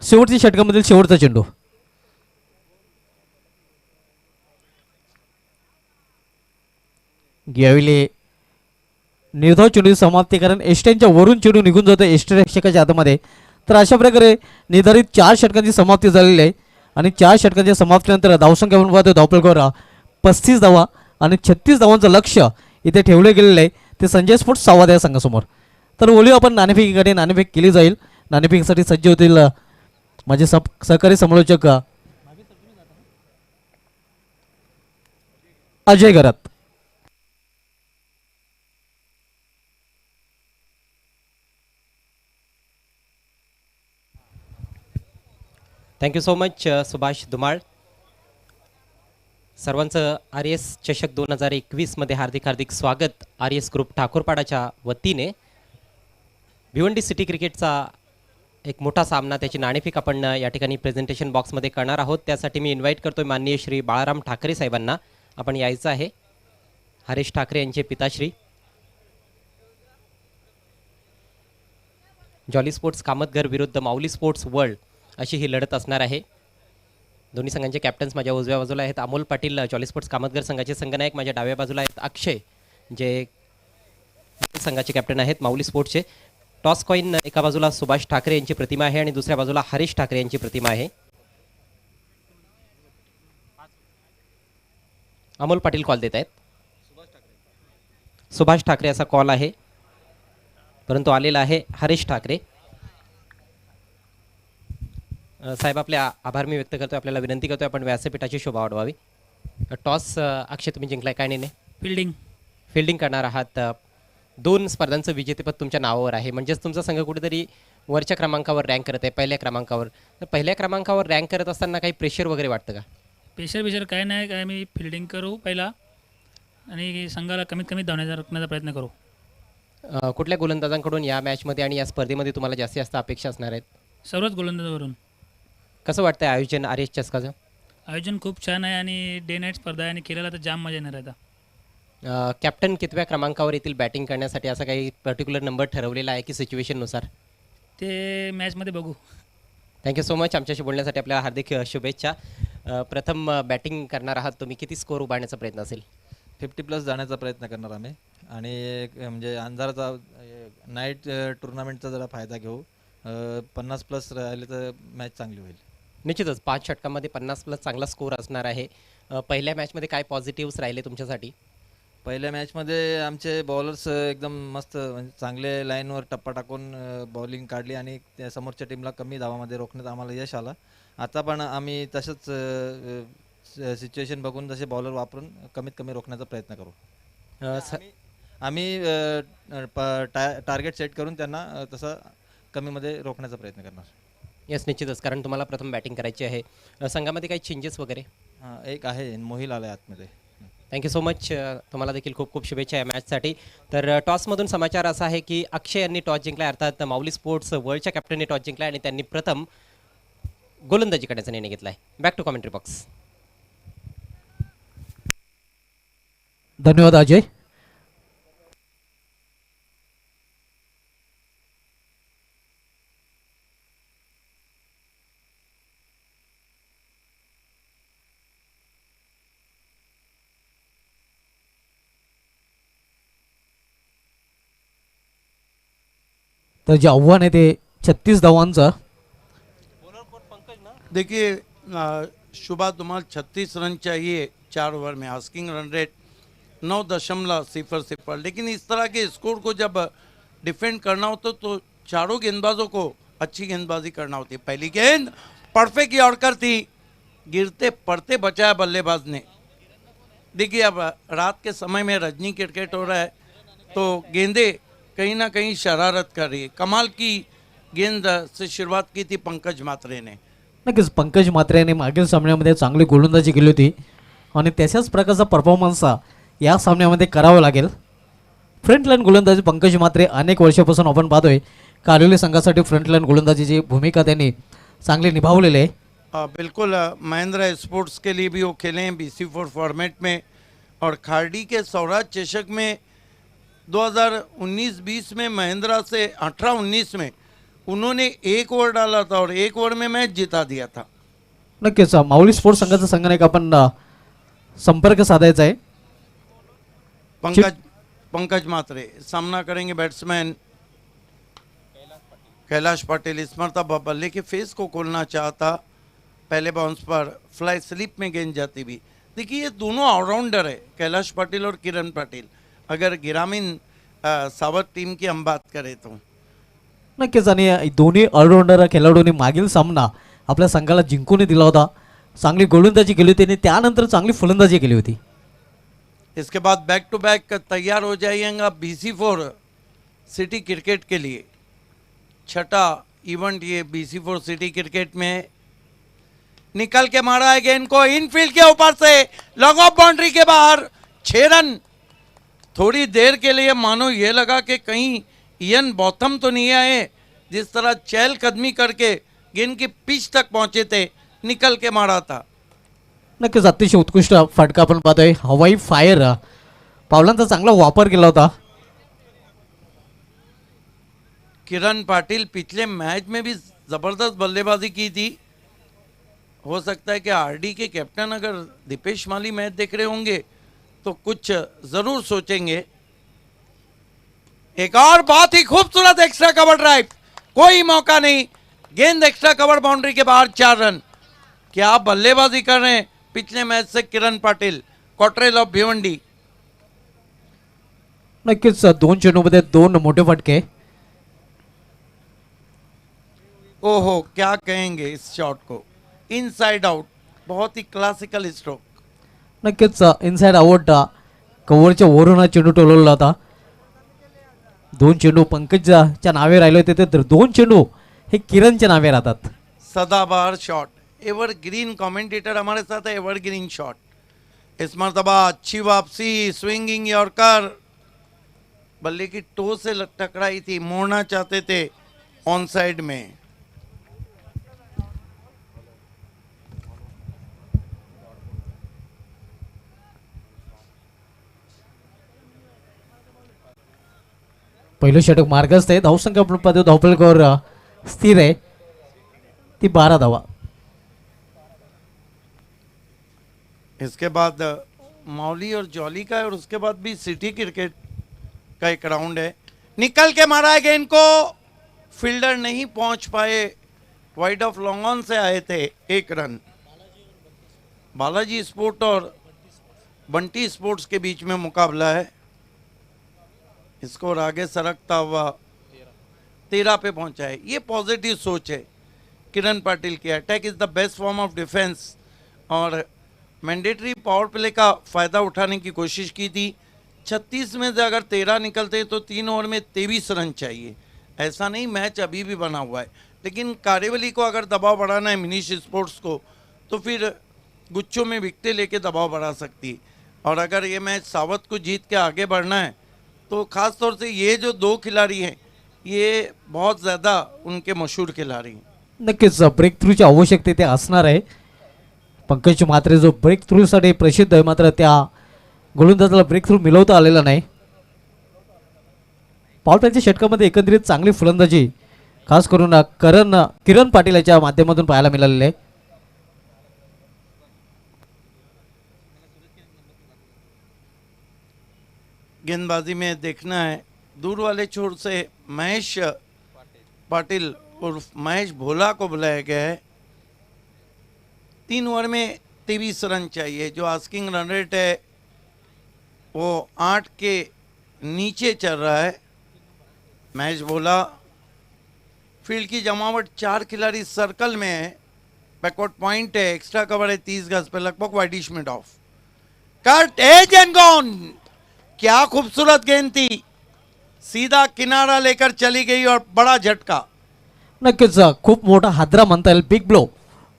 शेवटच्या षटकामधील शेवटचा चेंडू. यावेळी निर्धाव चेंडूची समाप्ती, कारण एस्ट्यांच्या वरून चेंडू निघून जातो एस्टे रक्षकाच्या हातामध्ये. तर अशा प्रकारे निर्धारित 4 षटकांची समाप्ती झालेली आहे आणि 4 षटकांच्या समाप्तीनंतर धावसंख्या आपण पाहतो धावफलकावर 35 धावा आणि 36 धावांचं लक्ष्य इथे ठेवले गेलेलं आहे ते संजय स्पोर्ट्स सावध या संघासमोर. तर बोलूया आपण नाणेफेकीकडे. नाणेफेक केली जाईल. नाणेफेकीसाठी सज्ज होतील माझे सहकारी समालोचक अजय घरात. Thank you so much Subhash Dhumal. सर्वांचं आर एस चषक 2021मध्ये हार्दिक हार्दिक स्वागत. आर एस ग्रुप ठाकूरपाडाच्या वतीने भिवंडी सिटी क्रिकेटचा एक मोठा सामना, त्याची नाणेफेक आपण या ठिकाणी प्रेझेंटेशन बॉक्समध्ये करणार आहोत. त्यासाठी मी इन्व्हाइट करतोय माननीय श्री बाळाराम ठाकरे साहेबांना. आपण यायचं आहे. हरीश ठाकरे यांचे पिताश्री. जॉली स्पोर्ट्स कामतघर विरुद्ध माऊली स्पोर्ट्स वर्ल्ड अशी ही लढत असणार आहे. दोन्ही संघांचे कॅप्टन्स माझ्या उजव्या बाजूला आहेत अमोल पाटील जॉली स्पोर्ट्स कामतघर संघाचे संघनायक. माझ्या डाव्या बाजूला आहेत अक्षय जे संघाचे कॅप्टन आहेत माऊली स्पोर्ट्सचे. टॉस कॉईन एका बाजूला सुभाष ठाकरे यांची प्रतिमा आहे आणि दुसऱ्या बाजूला हरीश ठाकरे यांची प्रतिमा आहे. अमोल पाटील कॉल देत आहेत. सुभाष ठाकरे असा कॉल आहे, परंतु आलेला आहे हरीश ठाकरे. साहेब आपले आभार मी व्यक्त करतो. आपल्याला विनंती करतो आपण व्यासपीठाची शोभा वाढवावी. टॉस अक्षय तुम्ही जिंकलाय, काय नाही फिल्डिंग करणार आहात. 2 स्पर्धांचं विजेतेपद तुमच्या नावावर आहे, म्हणजेच तुमचा संघ कुठेतरी वरच्या क्रमांकावर रँक करत आहे, पहिल्या क्रमांकावर. तर पहिल्या क्रमांकावर रँक करत असताना काही प्रेशर वगैरे वाटतं का? प्रेशर काय नाही, काय मी फिल्डिंग करू पहिला आणि संघाला कमीत कमी धावण्याचा रोखण्याचा प्रयत्न करू. कुठल्या गोलंदाजांकडून या मॅचमध्ये आणि या स्पर्धेमध्ये तुम्हाला जास्त अपेक्षा असणार आहेत? सर्वच गोलंदाजावरून. कसं वाटतंय आयोजन आर एस चषकाचं? आयोजन खूप छान आहे आणि डे नाईट स्पर्धा आहे आणि खेळायला तर जाम मजा येणार आहे. आता कॅप्टन कितव्या क्रमांकावर येतील बॅटिंग करण्यासाठी, असा काही पर्टिक्युलर नंबर ठरवलेला आहे की सिच्युएशननुसार? ते मॅचमध्ये बघू. थँक्यू सो मच आमच्याशी बोलण्यासाठी. आपल्याला हार्दिक शुभेच्छा. प्रथम बॅटिंग करणार आहात तुम्ही, किती स्कोर उभारण्याचा प्रयत्न असेल? 50+ जाण्याचा प्रयत्न करणार आम्ही आणि म्हणजे अंधाराचा नाईट टुर्नामेंटचा जरा फायदा घेऊ. 50+ राहिले तर मॅच चांगली होईल. निश्चितच 5 षटकांमध्ये 50+ चांगला स्कोर असणार आहे. पहिल्या मॅचमध्ये काय पॉझिटिव्स राहिले तुमच्यासाठी? पहिल्या मॅचमध्ये आमचे बॉलर्स एकदम मस्त म्हणजे चांगले लाईनवर टप्पा टाकून बॉलिंग काढली आणि त्या समोरच्या टीमला कमी धावामध्ये रोखण्यात आम्हाला यश आलं. आता पण आम्ही तसंच सिच्युएशन बघून तसे बॉलर वापरून कमीत कमी रोखण्याचा प्रयत्न करू. आम्ही टार्गेट सेट करून त्यांना तसं कमीमध्ये रोखण्याचा प्रयत्न करणार. येस, निश्चितच, कारण तुम्हाला प्रथम बॅटिंग करायची आहे. संघामध्ये काही चेंजेस वगैरे? एक आहे मोहिल आला आहे आतमध्ये. Thank you so much. तुम्हाला देखील खूप खूप शुभेच्छा या मॅचसाठी. तर टॉसमधून समाचार असा आहे की अक्षय यांनी टॉस जिंकला, अर्थात माऊली स्पोर्ट्स वर्ल्डच्या कॅप्टनने टॉस जिंकला आणि त्यांनी प्रथम गोलंदाजी करण्याचा निर्णय घेतला आहे. Back to commentary box. धन्यवाद अजय. तर जे आव्हान आहे ते 36 धावांचं. देखिए शुभा तुम्हारा 36 रन चाहिए 4 ओवर में, आस्किंग रन रेट 9.00, लेकिन इस तरह के स्कोर को जब डिफेंड करना होता तो चारों गेंदबाजों को अच्छी गेंदबाजी करना होती है. पहली गेंद परफेक्ट यॉर्कर थी, गिरते पड़ते बचाया बल्लेबाज ने. देखिए अब रात के समय में रजनी क्रिकेट हो रहा है तो गेंदे कहीं ना कहीं शरारत कर रही है. कमाल की गेंद से शुरुआत की थी पंकज मात्रे ने. नक्कीच पंकज मात्रे यांनी मागील सामन्यामध्ये चांगली गोलंदाजी केली होती आणि त्याच्याच प्रकारचा परफॉर्मन्स या सामन्यामध्ये करावा लागेल. फ्रंटलाईन गोलंदाजी पंकज मात्रे अनेक वर्षापासून आपण पाहतोय कालिवली संघासाठी फ्रंटलाईन गोलंदाजीची भूमिका त्यांनी चांगली निभावलेली आहे. बिल्कुल महिंद्रा स्पोर्ट्स के लिए भी वो खेले हैं BC4 फॉर्मेट में, और खारडी के स्वराज चषक में 2019-20 में महिंद्रा से 18-19 में उन्होंने 1 ओवर डाला था और 1 ओवर में मैच जिता दिया था. नक्कीच माऊली स्पोर्ट्स संघाचा संघाने आपण संपर्क साधायचा आहे. पंकज मात्रे सामना करेंगे बैट्समैन कैलाश पटेल. इस मरतबा बल्ले के फेस को खोलना चाहता, पहले बाउंस पर फ्लाई स्लिप में गेंद जाती भी. देखिए ये दोनों ऑलराउंडर है, कैलाश पटेल और किरण पटेल, अगर ग्रामीण सावध टीम की हम बात करें तो. नक्कीच आणि दोन्ही ऑलराऊंडर खेळाडूंनी मागील सामना आपल्या संघाला जिंकून दिला होता. चांगली गोलंदाजी केली होती आणि त्यानंतर चांगली फलंदाजी केली होती. इसके बाद बैक टू बैक तैयार हो जाइएगा BC4 सिटी क्रिकेट के लिए. छठा इवेंट ये BC4 सिटी क्रिकेट में. निकल के मारा है गेंद को इनफील्ड के ऊपर से, लॉन्ग ऑफ बाउंड्री के बाहर, 6 रन. थोड़ी देर के लिए मानो ये लगा कि कहीं इयन बॉथम तो नहीं आए. जिस तरह चहल कदमी करके गेंद की पिच तक पहुंचे थे, निकल के मारा था. नक्कीच अतिशय उत्कृष्ट फटका आपण पाहतोय. हवाई फायर पावलांचा चांगला वापर केला होता. किरण पाटिल पिछले मैच में भी जबरदस्त बल्लेबाजी की थी. हो सकता है कि RD के कैप्टन अगर दीपेश माली मैच देख रहे होंगे तो कुछ जरूर सोचेंगे. एक और बहुत ही खूबसूरत एक्स्ट्रा कवर ड्राइव, कोई मौका नहीं, गेंद एक्स्ट्रा कवर बाउंड्री के बाहर, 4 रन. क्या बल्लेबाजी कर रहे हैं पिछले match say Kiran Patil, Cottrell of Bhiwandi. नक्कीच 2 चेंडूमध्ये 2 मोठे फटके. ओहो क्या कहेंगे इस शॉट को, इनसाइड आउट, बहुत ही क्लासिकल स्ट्रोक. नक्कीच इनसाइड आउट कव्हरच्या वरून हा चेंडू टोलवला होता. 2 चेंडू पंकजच्या नावे राहिले होते तर 2 चेंडू हे किरणच्या नावे राहतात. सदाबहार शॉट, एवरग्रीन कमेंटेटर हमारे साथ है, एवरग्रीन शॉट. इस मरतबा अच्छी वापसी, स्विंगिंग यॉर्कर, बल्ले की टो से टकराई थी, मोड़ना चाहते थे ऑन साइड में. पहिलं षटक मार्गस्थ आहे. धावसंख्या आपण पाहतो धावफलकावर स्थिर आहे ती 12 धावा. इसके बाद मौली और जॉली का है और उसके बाद भी सिटी क्रिकेट का एक राउंड है. निकल के मारा है गेंद को, फील्डर नहीं पहुंच पाए, वाइड ऑफ लॉन्ग ऑन से आए थे, 1 रन. बालाजी स्पोर्ट और बंटी स्पोर्ट्स के बीच में मुकाबला है. स्कोर आगे सरकता हुआ 13 पे पहुंचा है. ये पॉजिटिव सोच है किरण पाटिल की. Attack is the best form of defence, और मैंडेटरी पावर प्ले का फ़ायदा उठाने की कोशिश की थी. 36 में से अगर 13 निकलते तो 3 ओवर में 23 रन चाहिए। ऐसा नहीं मैच अभी भी बना हुआ है, लेकिन कारेवली को अगर दबाव बढ़ाना है मिनीश स्पोर्ट्स को, तो फिर गुच्छों में विकटें लेके दबाव बढ़ा सकती है। और अगर ये मैच सावत को जीत के आगे बढ़ना है तो ख़ास तौर से ये जो 2 खिलाड़ी हैं ये बहुत ज़्यादा उनके मशहूर खिलाड़ी हैं। नक्कीच ब्रेक थ्रूची आवश्यकता ते असणार आहे। पंकज म्हात्रे जो ब्रेक थ्रूसाठी प्रसिद्ध आहे, मात्र त्या गोलंदाजाला ब्रेक थ्रू मिळवता आलेला नाही। पॉवरप्लेच्या षटकामध्ये एकंदरीत चांगली फलंदाजी खास करून किरण पाटील याच्या माध्यमातून पाहायला मिळालेली आहे। गेंदबाजी में देखना है दूर वाले छोर से महेश पाटिल उर्फ महेश भोला को बुलाया गया है। 3 ओवर में 23 रन चाहिए। जो आस्किंग रन रेट है वो 8 के नीचे चल रहा है। महेश भोला फील्ड की जमावट 4 खिलाड़ी सर्कल में है। बैकवर्ड पॉइंट है, एक्स्ट्रा कवर है 30 गज पे, लगभग widish mid off. Cut edge and gone. क्या खूबसूरत गेंद थी, सीधा किनारा लेकर चली गई और बड़ा झटका। नक्कीच खूप मोठा हादरा म्हणता येईल, बिग ब्लो,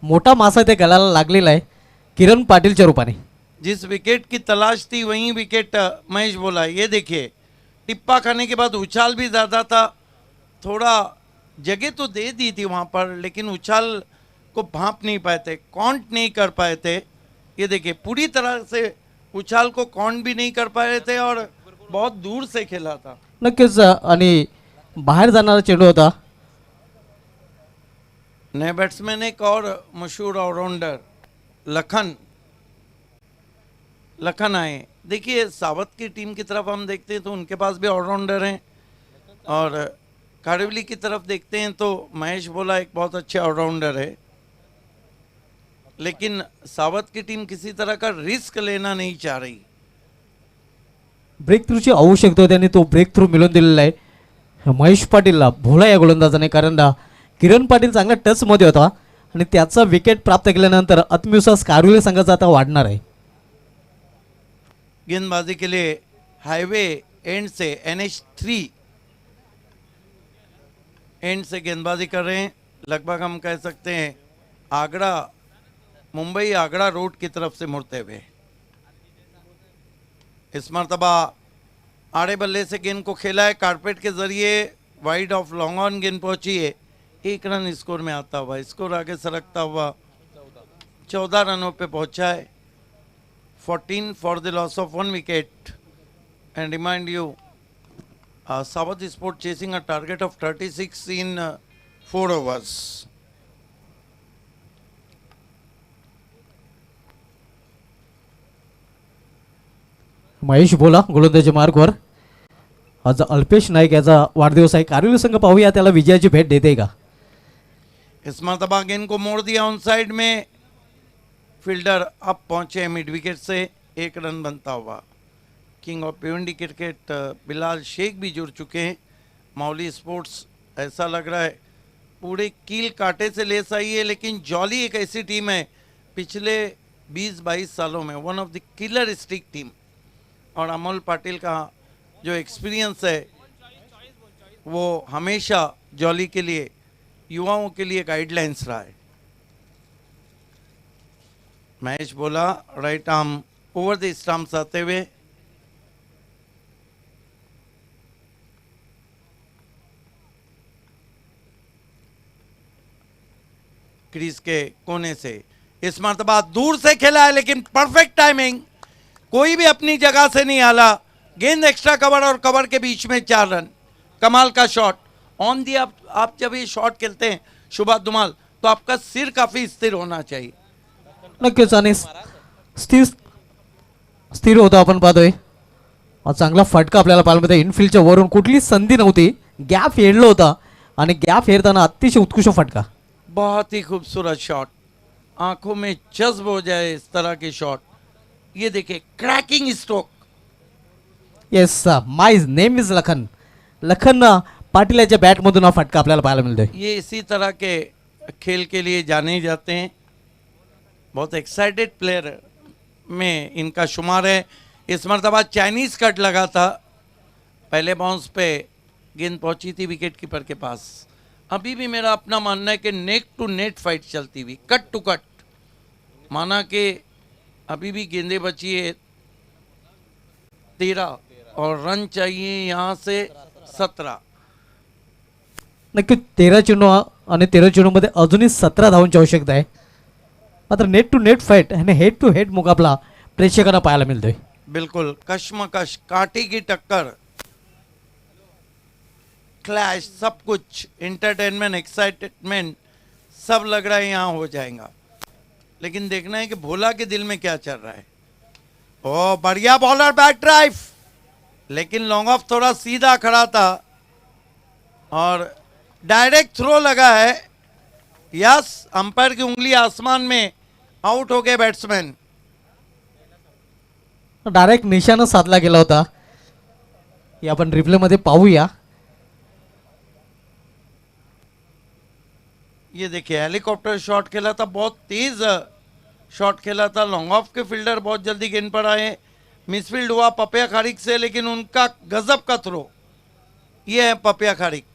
मोठा मासा ते गळाला लागलेला आहे किरण पाटीलच्या रूपाने। जिस विकेट की तलाश थी वही विकेट महेश बोला। ये देखिए टिप्पा खाने के बाद उछाल भी ज़्यादा था, थोड़ा जगह तो दे दी थी वहाँ पर, लेकिन उछाल को भांप नहीं पाए थे, काउंट नहीं कर पाए थे। ये देखिए पूरी तरह से उछाल को काउंट भी नहीं कर पाए थे और बहुत दूर से खेला था। नक्कीच आणि बाहेर जाणारा चेंडू होता। नए बैट्समैन एक और मशहूर ऑलराउंडर लखन आए। देखिए सावत की टीम की तरफ हम देखते हैं तो उनके पास भी ऑलराउंडर हैं, और कारेवली की तरफ देखते हैं तो महेश भोला एक बहुत अच्छे ऑलराउंडर है। लेकिन सावत की टीम किसी तरह का रिस्क लेना नहीं चाह रही। ब्रेक थ्रूची आवश्यकता होती आणि तो ब्रेक थ्रू मिळवून दिलेला आहे महेश पाटीलला, भोला या गोलंदाजाने। कारण किरण पाटील चांगला टच मध्ये होता आणि त्याचा विकेट प्राप्त केल्यानंतर आत्मविश्वास कारेवली संघाचा आता वाढणार आहे। गेंदबाजी के लिए हाईवे एंड से NH3 एंड से गेंदबाजी कर रहे हैं। लगभग हम कह सकते हैं आगरा, मुंबई आगरा रोड की तरफ से मुड़ते हुए। इस मरतबा आड़े बल्ले से गेंद को खेला है, कारपेट के जरिए वाइड ऑफ लॉन्ग ऑन गेंद पहुंची है। 1 रन स्कोर में आता हुआ, स्कोर आगे सरकता हुआ 14 रनों पे पहुंचा है। 14 for the loss of 1 wicket. And remind you Savat sport chasing a target of 36 in 4 overs। Mahesh Bhola गोलंदाजी मार्गवर। आज अल्पेश नाईक याचा वाढदिवस आहे। कारेवली संघ पाहूया त्याला विजयाची भेट देते का। इस मरतबा गेंद को मोड़ दिया ऑन साइड में, फील्डर अब पहुंचे मिड विकेट से, 1 रन बनता हुआ। King of Bhiwandi cricket Bilal Shaikh भी जुड़ चुके हैं। मौली स्पोर्ट्स ऐसा लग रहा है पूरे कील कांटे से लेस आई है, लेकिन जॉली एक ऐसी टीम है पिछले 20-22 सालों में one of the killer strike team. और अमोल पाटिल का जो एक्सपीरियंस है वो हमेशा जॉली के लिए, युवाओं के लिए गाइडलाइंस रहा है। महेश बोला right arm over the stumps आते हुए, क्रीज के कोने से इस मरतबा दूर से खेला है, लेकिन परफेक्ट टाइमिंग, कोई भी अपनी जगह से नहीं हाला। गेंद एक्स्ट्रा कवर और कवर के बीच में 4 रन। कमाल का शॉट ऑन दी। आप जब ये शॉट खेलते हैं शुभा धुमाल, तो आपका सिर काफी स्थिर होना चाहिए। नक्कीच आणि स्थिर होता आपण पाहतोय। चांगला फटका आपल्याला पाहायला मिळतो। इनफिल्डच्या वरून कुठली संधी नव्हती, गॅप हेरला होता आणि गॅप हेरताना अतिशय उत्कृष्ट फटका। बहुत ही खूबसूरत शॉट, आंखों में जज्ब हो जाए इस तरह के शॉट। ये देखिए cracking stroke. Yes, my name is Lakhan. Lakhan Patil याच्या बॅटमधून हा फटका आपल्याला पाहायला मिळतोय। ये इसी तरह के खेल के लिए जाने जाते हैं। बहुत एक्साइटेड प्लेयर में इनका शुमार है। इस मरतबा चाइनीज कट लगा था, पहले बाउंस पे गेंद पहुंची थी विकेट कीपर के पास। अभी भी मेरा अपना मानना है कि नेक टू नेट फाइट चलती हुई, कट टू कट, माना कि अभी भी गेंदें बची है 13 और रन चाहिए यहाँ से 17। नक्की 13 चेंडू आणि 13 चेंडूमध्ये अजूनही 17 धावांची आवश्यकता आहे। मात्र नेट टू नेट फाईट आणि हेड टू हेड मुकाबला प्रेक्षकांना पाहायला मिळतोय। बिल्कुल कश्मकश, कांटे की टक्कर, क्लैश, सब कुछ, एंटरटेनमेंट, एक्साइटमेंट सब लग रहा है यहाँ हो जाएगा। लेकिन देखना है कि भोला के दिल में क्या चल रहा है। ओ बढ़िया बॉलर, बैक ड्राइव, लेकिन लॉन्ग ऑफ थोड़ा सीधा खड़ा था और डायरेक्ट थ्रो लगा है। यस, अंपायर की उंगली आसमान में, आउट हो गए बैट्समैन। डायरेक्ट निशाणा साधला गेला होता, हे आपण रिप्ले मध्ये पाहूया। ये देखिए हेलीकॉप्टर शॉट खेला था, बहुत तेज शॉट खेला था। लॉन्ग ऑफ के फील्डर बहुत जल्दी गेंद पर आए, मिसफील्ड हुआ पपिया खारिक से, लेकिन उनका गजब का थ्रो, ये है पपिया खारिक।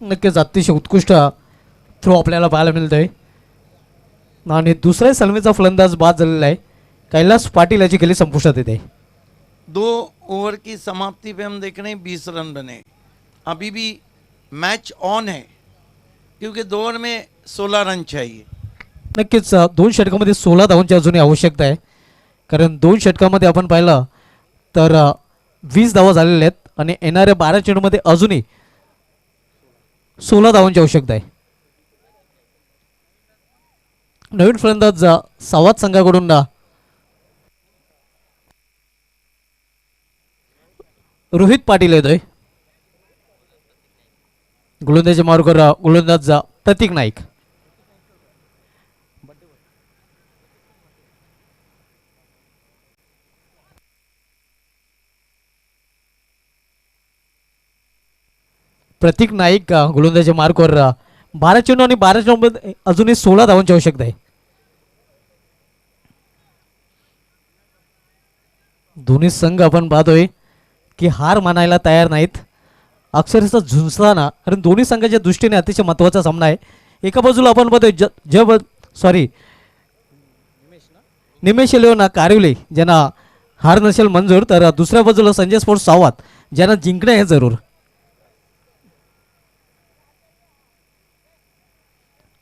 नक्कीच अतिशय उत्कृष्ट थ्रो आपल्याला पाहायला मिळतोय आणि दुसऱ्या सलमीचा फलंदाज बाद झालेला आहे। कैलास पाटील याची खेळी संपुष्टात येते। 2 ओवर की समाप्ति पे हम देख रहे हैं 20 रन बने। अभी भी मैच ऑन है क्योंकि 2 ओवर में 16 रन चाहिए। नक्कीच 2 षटकामध्ये 16 धावांची अजूनही आवश्यकता आहे, कारण 2 षटकामध्ये आपण पाहिलं तर 20 धावा झालेल्या आहेत आणि येणाऱ्या 12 चेंडूमध्ये अजूनही 16 धावांची आवश्यकता आहे। नवीन फलंदाज सावध संघाकडून रोहित पाटील येतोय। गोलंदाजी मार्गावर गोलंदाज प्रतीक नाईक। प्रतीक नाईक गोलंदाजी मार्गावर 12 चेंडू आणि 12 चेंडूमध्ये अजूनही 16 धावांची आवश्यकता आहे। दोन्ही संघ आपण पाहतोय की हार मानायला तयार नाहीत, अक्षरशः झुंजताना, कारण दोन्ही संघाच्या दृष्टीने अतिशय महत्त्वाचा सामना आहे। एका बाजूला आपण पाहतोय निमेश लेवना कारिवले ज्यांना हार नसेल मंजूर, तर दुसऱ्या बाजूला संजय स्पोर्ट्स सावध ज्यांना जिंकणे आहे जरूर।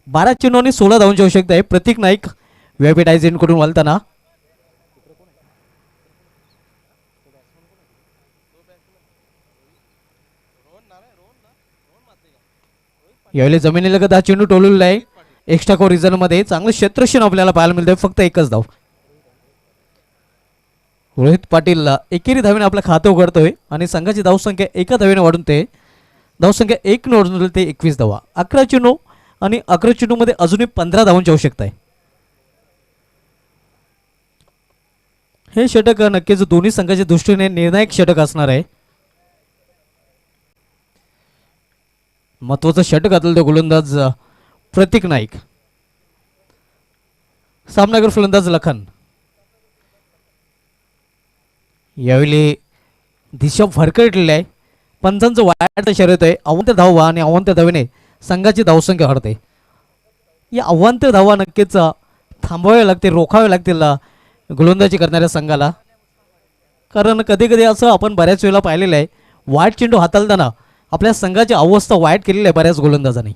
12 चेंडू आणि 16 धावांची आवश्यकता आहे। प्रतीक नाईक व्हीआयपी डायझेंटकडून वळताना यावेळी जमिनीलगत हा चेंडू टोललेला आहे। एक्स्ट्रा को रिझन मध्ये चांगलं क्षेत्रक्षण आपल्याला पाहायला मिळतंय, फक्त एकच धाव। रोहित पाटील एकेरी धावेने आपलं खातं उघडतोय आणि संघाची धावसंख्या एका धावेने वाढून ते धावसंख्या 1 ने वाढून ते 21 धावा। 11 चेंडू आणि 11 चेंडूमध्ये अजूनही 15 धावांची आवश्यकता आहे। हे षटक नक्कीच दोन्ही संघाच्या दृष्टीने निर्णायक षटक असणार आहे। महत्वाचं षटक घातलं ते गोलंदाज प्रतीक नाईक। सामनागर फलंदाज लखन। यावेळी दिशा भरकटलेली आहे, पंचांचं वाढतं शर्यत आहे। अवांतर धावा आणि अवांतर धावेने संघाची धावसंख्या वाढते। या अवांतर धावा नक्कीच थांबवावे लागते, रोखावे लागतील गोलंदाजी करणाऱ्या संघाला, कारण कधी कधी असं आपण बऱ्याच वेळेला पाहिलेलं आहे, वाईट चेंडू हाताळताना आपल्या संघाची अवस्था वाईट केलेली आहे बऱ्याच गोलंदाजांनी।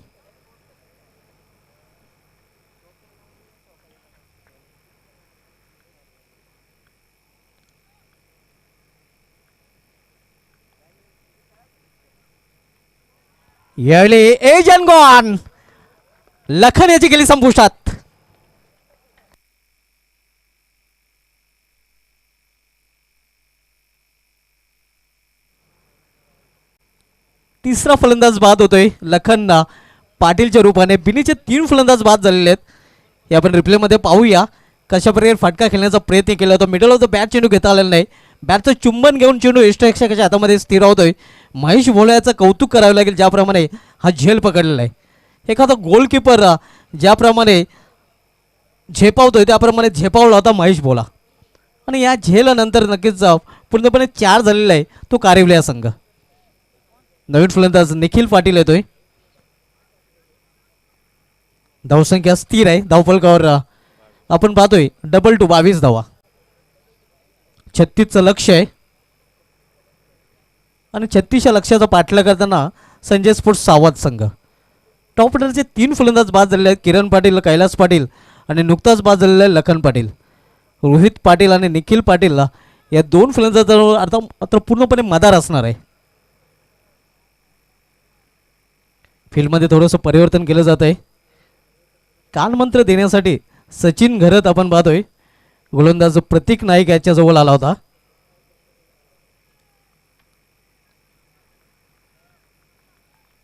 यावेळी एजन गॉन लखन याची गेली संपुष्टात। तिसरा फलंदाज बाद होतोय लखन पाटीलच्या रूपाने। बिनीचे 3 फलंदाज बाद झालेले आहेत, हे आपण रिप्ले मध्ये पाहूया कशा प्रकारे फटका खेळण्याचा प्रयत्न केला होता। मिडल ऑफ द बॅट चेंडू घेता आलेला नाही, बॅटचं चुंबन घेऊन चेंडू यष्टरक्षकाच्या हातामध्ये स्थिर होतोय। महेश भोळ्याचं कौतुक करावे लागेल, ज्याप्रमाणे हा झेल पकडलेला आहे। एखादा गोलकीपर ज्याप्रमाणे झेपावतोय त्याप्रमाणे झेपावला होता महेश भोळा। आणि या झेलनंतर नक्कीच पूर्णपणे 4 झालेला आहे तो कारिवली हा संघ. नवीन फलंदाज निखिल पाटील येतोय. धावसंख्या स्थिर आहे. धावफलकावर आपण पाहतोय डबल टू 22 धावा. 36चं लक्ष आहे आणि 36च्या लक्ष्याचा पाठलाग करताना संजय स्पोर्ट्स सावध संघ. टॉप ऑर्डरचे 3 फलंदाज बाद झालेले आहेत. किरण पाटील, कैलास पाटील आणि नुकताच बाद झालेला आहे लखन पाटील. रोहित पाटील आणि निखिल पाटील या 2 फलंदाजांवर आता पूर्णपणे मदार असणार आहे. फील्डमध्ये थोडंसं परिवर्तन केलं जात आहे. कानमंत्र देण्यासाठी सचिन घरत आपण पाहतोय. गोलंदाज प्रतीक नाईक याच्या जवळ आला होता.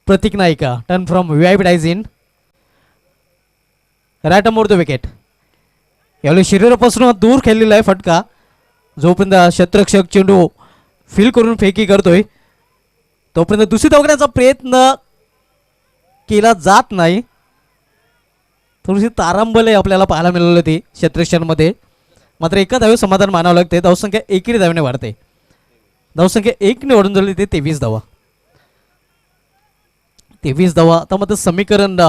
प्रतीक नाईका turn from VIP dies in right more the wicket. यावेळी शरीरापासून दूर खेळलेला आहे फटका. जोपर्यंत क्षेत्ररक्षक चेंडू फील करून फेकी करतोय तोपर्यंत दुसरी धाव घेण्याचा प्रयत्न केला जात नाही. थोडीशी तारांबल आपल्याला पाहायला मिळाली होती क्षेत्ररक्षणामध्ये. मात्र एका धावे समाधान मानावं लागते. धावसंख्या 1 धावेने वाढते. धावसंख्या 1ने वाढून झाली ते 23 धावा. 23 धावा. आता मात्र समीकरण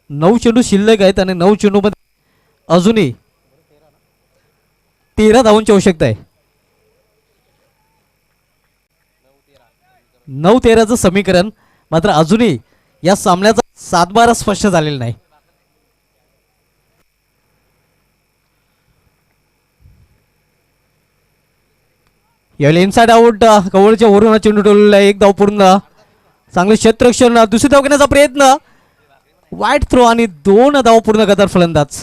9 चेंडू शिल्लक आहेत आणि 9 चेंडूमध्ये अजूनही 13 धावांची आवश्यकता आहे. 9-13चं समीकरण. मात्र अजूनही या सामन्याचा 7-12 स्पष्ट झालेला नाही. यावेळी इनसाइड आउट कवळच्या वरून चेंडू ठेवलेला आहे. 1 धाव पूर्ण. चांगले क्षेत्ररक्षण. दुसरी धाव घेण्याचा प्रयत्न. वाईट थ्रो आणि 2 धाव पूर्ण करतात फलंदाज.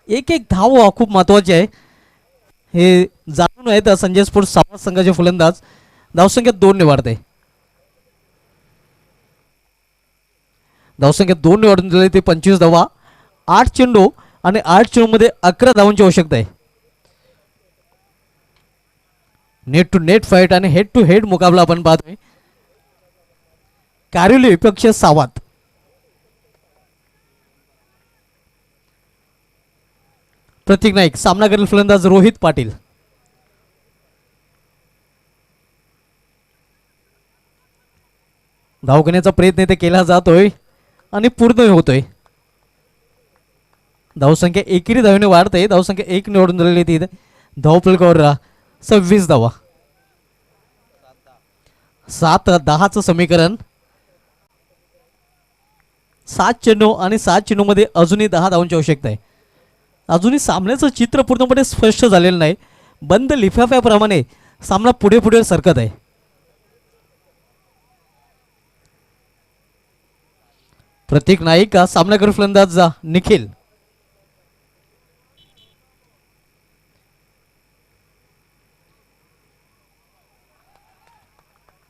एक धाव खूप महत्वाची आहे हे जाणून आहेत संजय स्पोर्ट्स सावध संघाचे फलंदाज. धावसंख्या 2ने वाढते. धावसंख्या 2ने वाढून दिली ते 25 धावा. 8 चेंडू आणि 8 चेंडूमध्ये 11 धावांची आवश्यकता आहे. नेट टू नेट फाईट आणि हेड टू हेड मुकाबला आपण पाहतोय. कारिवली विपक्ष सावध. प्रतीक नाईक सामना करेल फलंदाज रोहित पाटील. धाव घेण्याचा प्रयत्न इथे केला जातोय आणि पूर्ण होतोय. धावसंख्या 1 धावेने वाढते. धावसंख्या 1ने वाढून झालेली ती धावफलकावर 26 धावा. 7-10चं समीकरण. 7 चेंडू आणि 7 चेंडूमध्ये अजूनही 10 धावांची आवश्यकता आहे. अजूनही सामन्याचं चित्र पूर्णपणे स्पष्ट झालेलं नाही. बंद लिफाफ्याप्रमाणे सामना पुढे पुढे सरकत आहे. प्रतीक नाईक सामनाकर फलंदाज निखिल.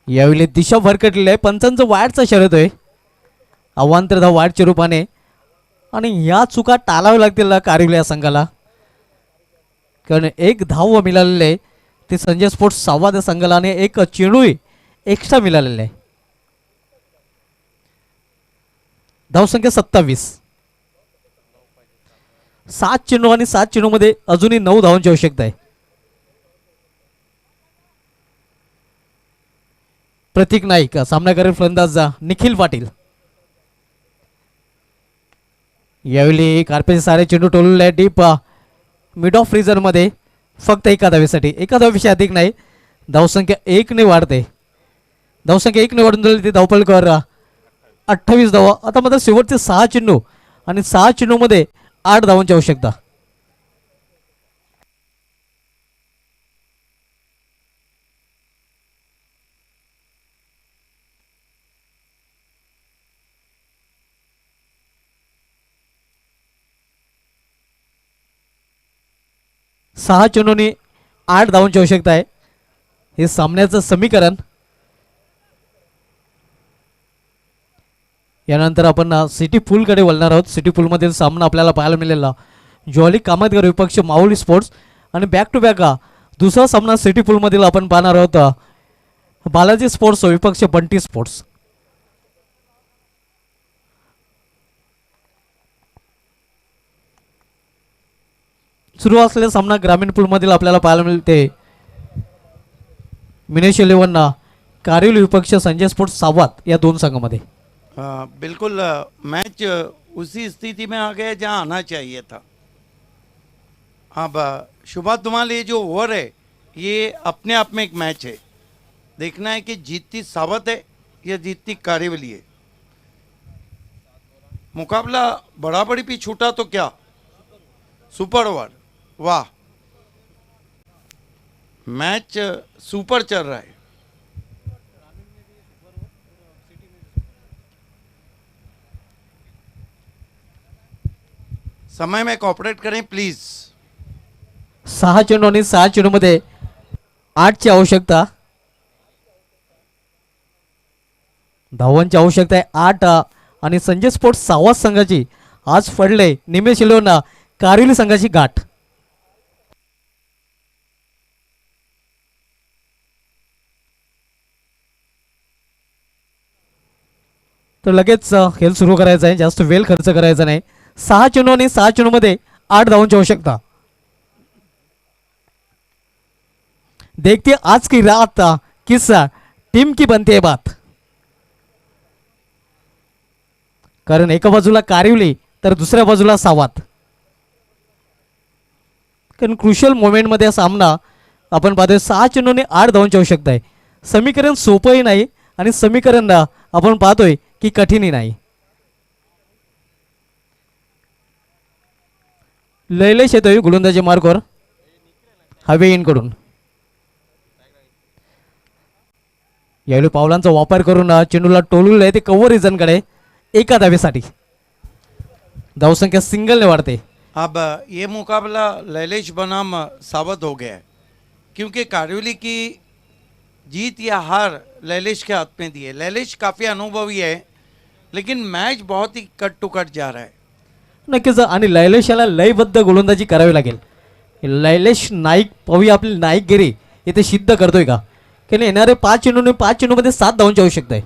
यावेळी दिशा भरकटलेली आहे. पंचांचं वाढचा शर्यत आहे. अवांतर धाव वाढच्या रूपाने आणि या चुका टाळाव्या लागतील कारिवली या संघाला. कारण 1 धाव मिळालेले आहे ते संजय स्पोर्ट्स सावध संघाला आणि 1 चेंडूही एक्स्ट्रा मिळालेले आहे. धावसंख्या 27. 7 चेंडू आणि 7 चेंडूमध्ये अजूनही 9 धावांची आवश्यकता आहे. प्रतीक नाईक सामना करेल फलंदाज निखिल पाटील. यावेळी कार्पेचे सारे चेंडू टोलले आहे डीप मिड ऑफ फ्रीजरमध्ये. फक्त 1 धावेसाठी. 1 धावेपेक्षा अधिक नाही. धावसंख्या 1ने वाढते. धावसंख्या 1ने वाढून झाली ती धावफलकावर 28 धावा. आता मात्र शेवटचे 6 चेंडू आणि 6 चेंडूमध्ये 8 धावांची आवश्यकता. सहा चेंडूंनी 8 धावांची आवश्यकता आहे. हे सामन्याचं समीकरण. यानंतर आपण सिटी पूलकडे वळणार आहोत. सिटी पूलमधील सामना आपल्याला पाहायला मिळालेला जॉली कामतगर विपक्ष माऊली स्पोर्ट्स आणि बॅक टू बॅक दुसरा सामना सिटी पूलमधील आपण पाहणार आहोत बालाजी स्पोर्ट्स विपक्ष बंटी स्पोर्ट्स. सुरू असलेला सामना ग्रामीण पूलमधील आपल्याला पाहायला मिळते. मिनेश 11 कारिवली विपक्ष संजय स्पोर्ट्स सावत या दोन संघामध्ये. बिल्कुल मैच उसी स्थिति में आ गया जहां आना चाहिए था. अब शुभा धुमाल ये जो ओवर है ये अपने आप में एक मैच है. देखना है कि जीतती सावत है या जीतती कारिवली है. मुकाबला बराबरी भी छूटा तो क्या, सुपर ओवर, वाह, मैच सुपर चल रहा है. समय में कॉपरेट करें प्लीज. 6 चेंडू आणि 6 चेंडूमध्ये 8ची आवश्यकता. धावांची आवश्यकता आहे 8 आणि संजय स्पोर्ट्स सावत संघाची आज फडले निमेश 11 कारिवली संघाची गाठ. तर लगेच खेळ सुरू करायचा आहे, जास्त वेळ खर्च करायचा नाही. 6 चेंडू आणि 6 चेंडूमध्ये 8 धावांची आवश्यकता. देखते आज की रात किस टीम की बनते है बात. कारण एका बाजूला कारिवली तर दुसऱ्या बाजूला सावत. कारण क्रुशियल मोमेंटमध्ये हा सामना आपण पाहतोय. 6 चेंडूने 8 धावांची आवश्यकता आहे. समीकरण सोपंही नाही आणि समीकरण आपण पाहतोय की कठीणही नाही. लैलेश येतोय गोलंदाजी मार्कवर हवे इनकडून. यावेळी पावलांचा वापर करून चेंडूला टोलूला आहे ते कव्हर रिझनकडे एका धावेसाठी. धावसंख्या सिंगलने वाढते. अब ये मुकाबला लैलेश बनाम सावत हो गया है क्योंकि कारिवली की जीत या हार लैलेश के हाथ में दी है. लैलेश काफ़ी अनुभवी है लेकिन मैच बहुत ही कट टू कट जा रहा है. नक्कीच आणि लैलेश याला लयबद्ध गोलंदाजी करावी लागेल. लैलेश नाईक पाहूया आपली नाईकगिरी इथे सिद्ध करतोय का. की येणारे 5 चेंडूने 5 चेंडूमध्ये 7 धावांची आवश्यकता आहे.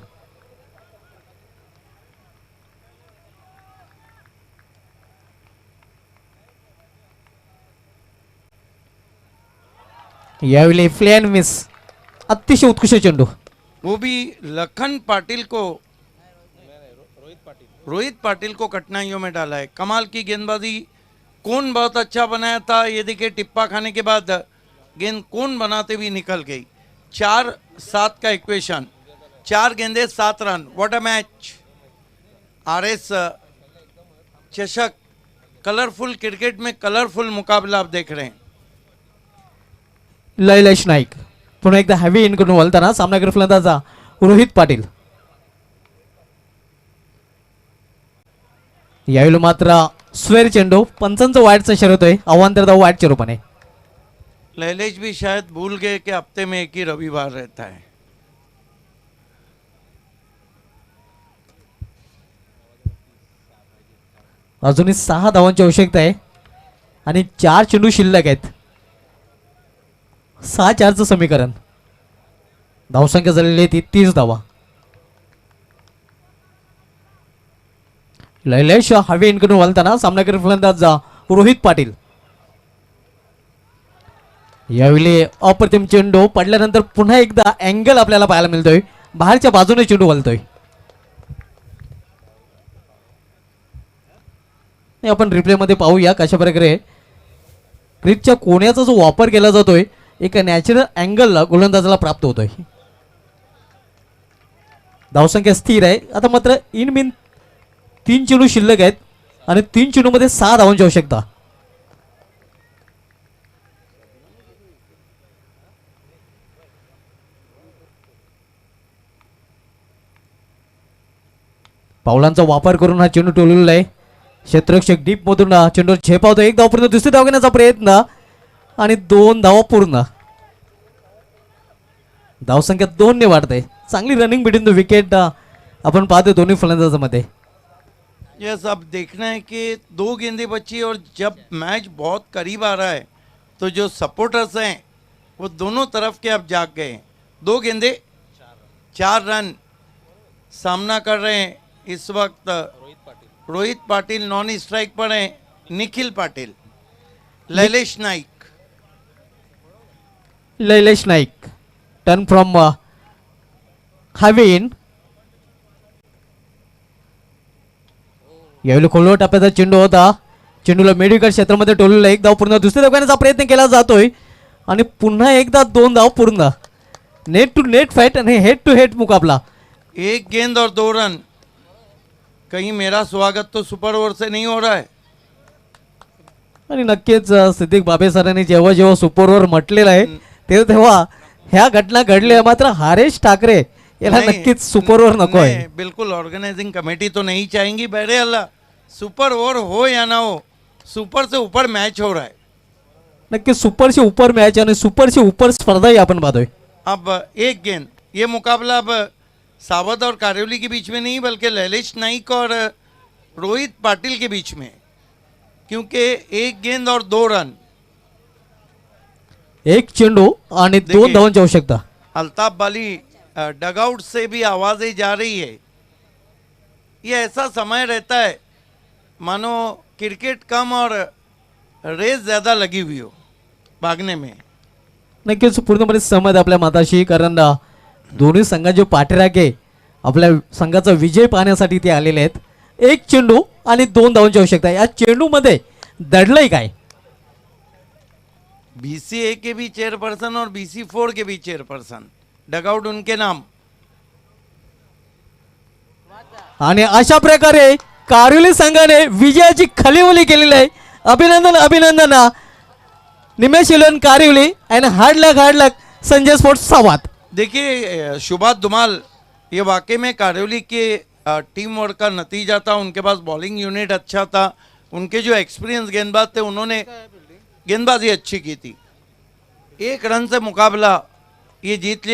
यावेळी फ्लॅन मिस अतिशय उत्कृष्ट चेंडू. वो भी लखन पाटिल को, रोहित पाटिल को कठिनाइयों में डाला है. कमाल की गेंदबाजी. कौन बहुत अच्छा बनाया था. ये देखिए टिप्पा खाने के बाद गेंद कौन बनाते हुए निकल गई. 4-7 का इक्वेशन. 4 गेंदे 7 run. What a match. RS चषक कलरफुल क्रिकेट में कलरफुल मुकाबला आप देख रहे हैं. लैलेश नाईक पुन्हा एकदा हॅवी इन करून वळताना सामनावीर फलंदाजा रोहित पाटील. यावेळी मात्र स्वेर चेंडू पंचांचा वाईटचा इशारा होतोय. अवांतर धाव वाईटच्या रूपाने. लैलेश भी शायद भूल गए कि हफ्ते में एक ही रविवार रहता है. अजूनही 6 धावांची आवश्यकता आहे आणि 4 चेंडू शिल्लक आहेत. 6-4चं समीकरण. धावसंख्या झालेली आहे ती 30 धावा. लैलेश हवे इनकडून वळताना सामनावीर फलंदाज रोहित पाटील. यावेळी अप्रतिम चेंडू पडल्यानंतर पुन्हा एकदा अँगल आपल्याला पाहायला मिळतोय. बाहेरच्या बाजूने चेंडू वळतोय. आपण रिप्लेमध्ये पाहूया कशा प्रकारे क्रीजच्या कोण्याचा जो वापर केला जातोय एका नॅचरल अँगलला गोलंदाजाला प्राप्त होतोय. धावसंख्या स्थिर आहे. आता मात्र इन बिन 3 चेंडू शिल्लक आहेत आणि 3 चेंडूमध्ये 6 धावांची आवश्यकता. पावलांचा वापर करून हा चेंडू टोललेला आहे. क्षेत्ररक्षक डीप मधून चेंडू झेपावतो. एक धाव पूर्ण. दुसरी धाव घेण्याचा प्रयत्न आणि 2 धावा पूर्ण. धावसंख्या 2 ने वाढते. चांगली रनिंग बिटवीन द विकेट आपण पाहतो दोन्ही फलंदाजांमध्ये. यस, अब देखना है कि 2 गेंदें बची और जब मैच बहुत करीब आ रहा है तो जो सपोर्टर्स हैं वो दोनों तरफ के अब जाग गए हैं. 2 गेंदें 4 रन सामना कर रहे हैं इस वक्त. रोहित पाटिल नॉन स्ट्राइक पर हैं. Nikhil Patil. Lailesh Naik. Lailesh Naik turn from highway in. यावेळी खोलवर टप्प्याचा चेंडू होता. चेंडूला मेडिकल क्षेत्रामध्ये टोललेला एक धाव पूर्ण. दुसऱ्या धावण्याचा प्रयत्न केला जातोय आणि पुन्हा एकदा 2 धाव पूर्ण. नेट टू नेट फाइट आणि हेड टू हेड मुकाबला. 1 गेंद और 2 रन. कहीं मेरा स्वागत तो सुपर ओवर से नहीं हो रहा है. आणि नक्कीच सिद्दीक बाबे सरांनी जेव्हा जेव्हा सुपर ओव्हर म्हटलेलं आहे तेव्हा ह्या घटना घडल्या. मात्र हरेश ठाकरे याला नहीं, नक्कीच सुपर ओव्हर नको आहे. नहीं, बिल्कुल ऑर्गेनाइजिंग कमेटी तो नहीं चाहेंगी. बहरे अल्लाह सुपर ओवर हो या ना हो, सुपर से ऊपर मैच हो रहा है. नक्कीच सुपरशी ऊपर मॅच आणि सुपरशी ऊपर स्पर्धाही आपण पाहतोय. अब 1 गेंद. ये मुकाबला अब सावध और कारिवली के बीच में नहीं बल्कि लैलेश नाइक और रोहित पाटिल के बीच में है. क्योंकि 1 गेंद और 2 रन. एक चेंडू आणि 2 देखिए. धावांची आवश्यकता. अल्ताफ बाली डगआउट से भी आवाज़ें जा रही है. ये ऐसा समय रहता है मानो क्रिकेट कम और रेस ज़्यादा लगी हुई हो भागने में. नक्कीच पूर्णपणे सहमत आपल्या मताशी. कारण दोन्ही संघाचे पाठीराखे आपल्या संघाचा विजय पाहण्यासाठी ते आलेले आहेत. एक चेंडू आणि 2 धावांची आवश्यकता. या चेंडूमध्ये दडलंय काय? BCA के भी चेयरपर्सन और BC4 के भी चेयरपर्सन. डगआउट उनके नाम. आणि अशा प्रकारे कारिवली संघाने विजयाची खलीवली केलेली आहे. अभिनंदन अभिनंदन निमेश इलन कारिवली आणि हार्ड लक संजय स्पोर्ट्स संवाद. देखिए शुभात धुमाल ये वाकई में कारिवली के टीम वर्क का नतीजा था. उनके पास बॉलिंग यूनिट अच्छा था. उनके जो एक्सपीरियंस गेंदबाज थे उन्होंने गेंदबाजी अच्छी की थी. 1 रन से मुकाबला ये जीत लिया.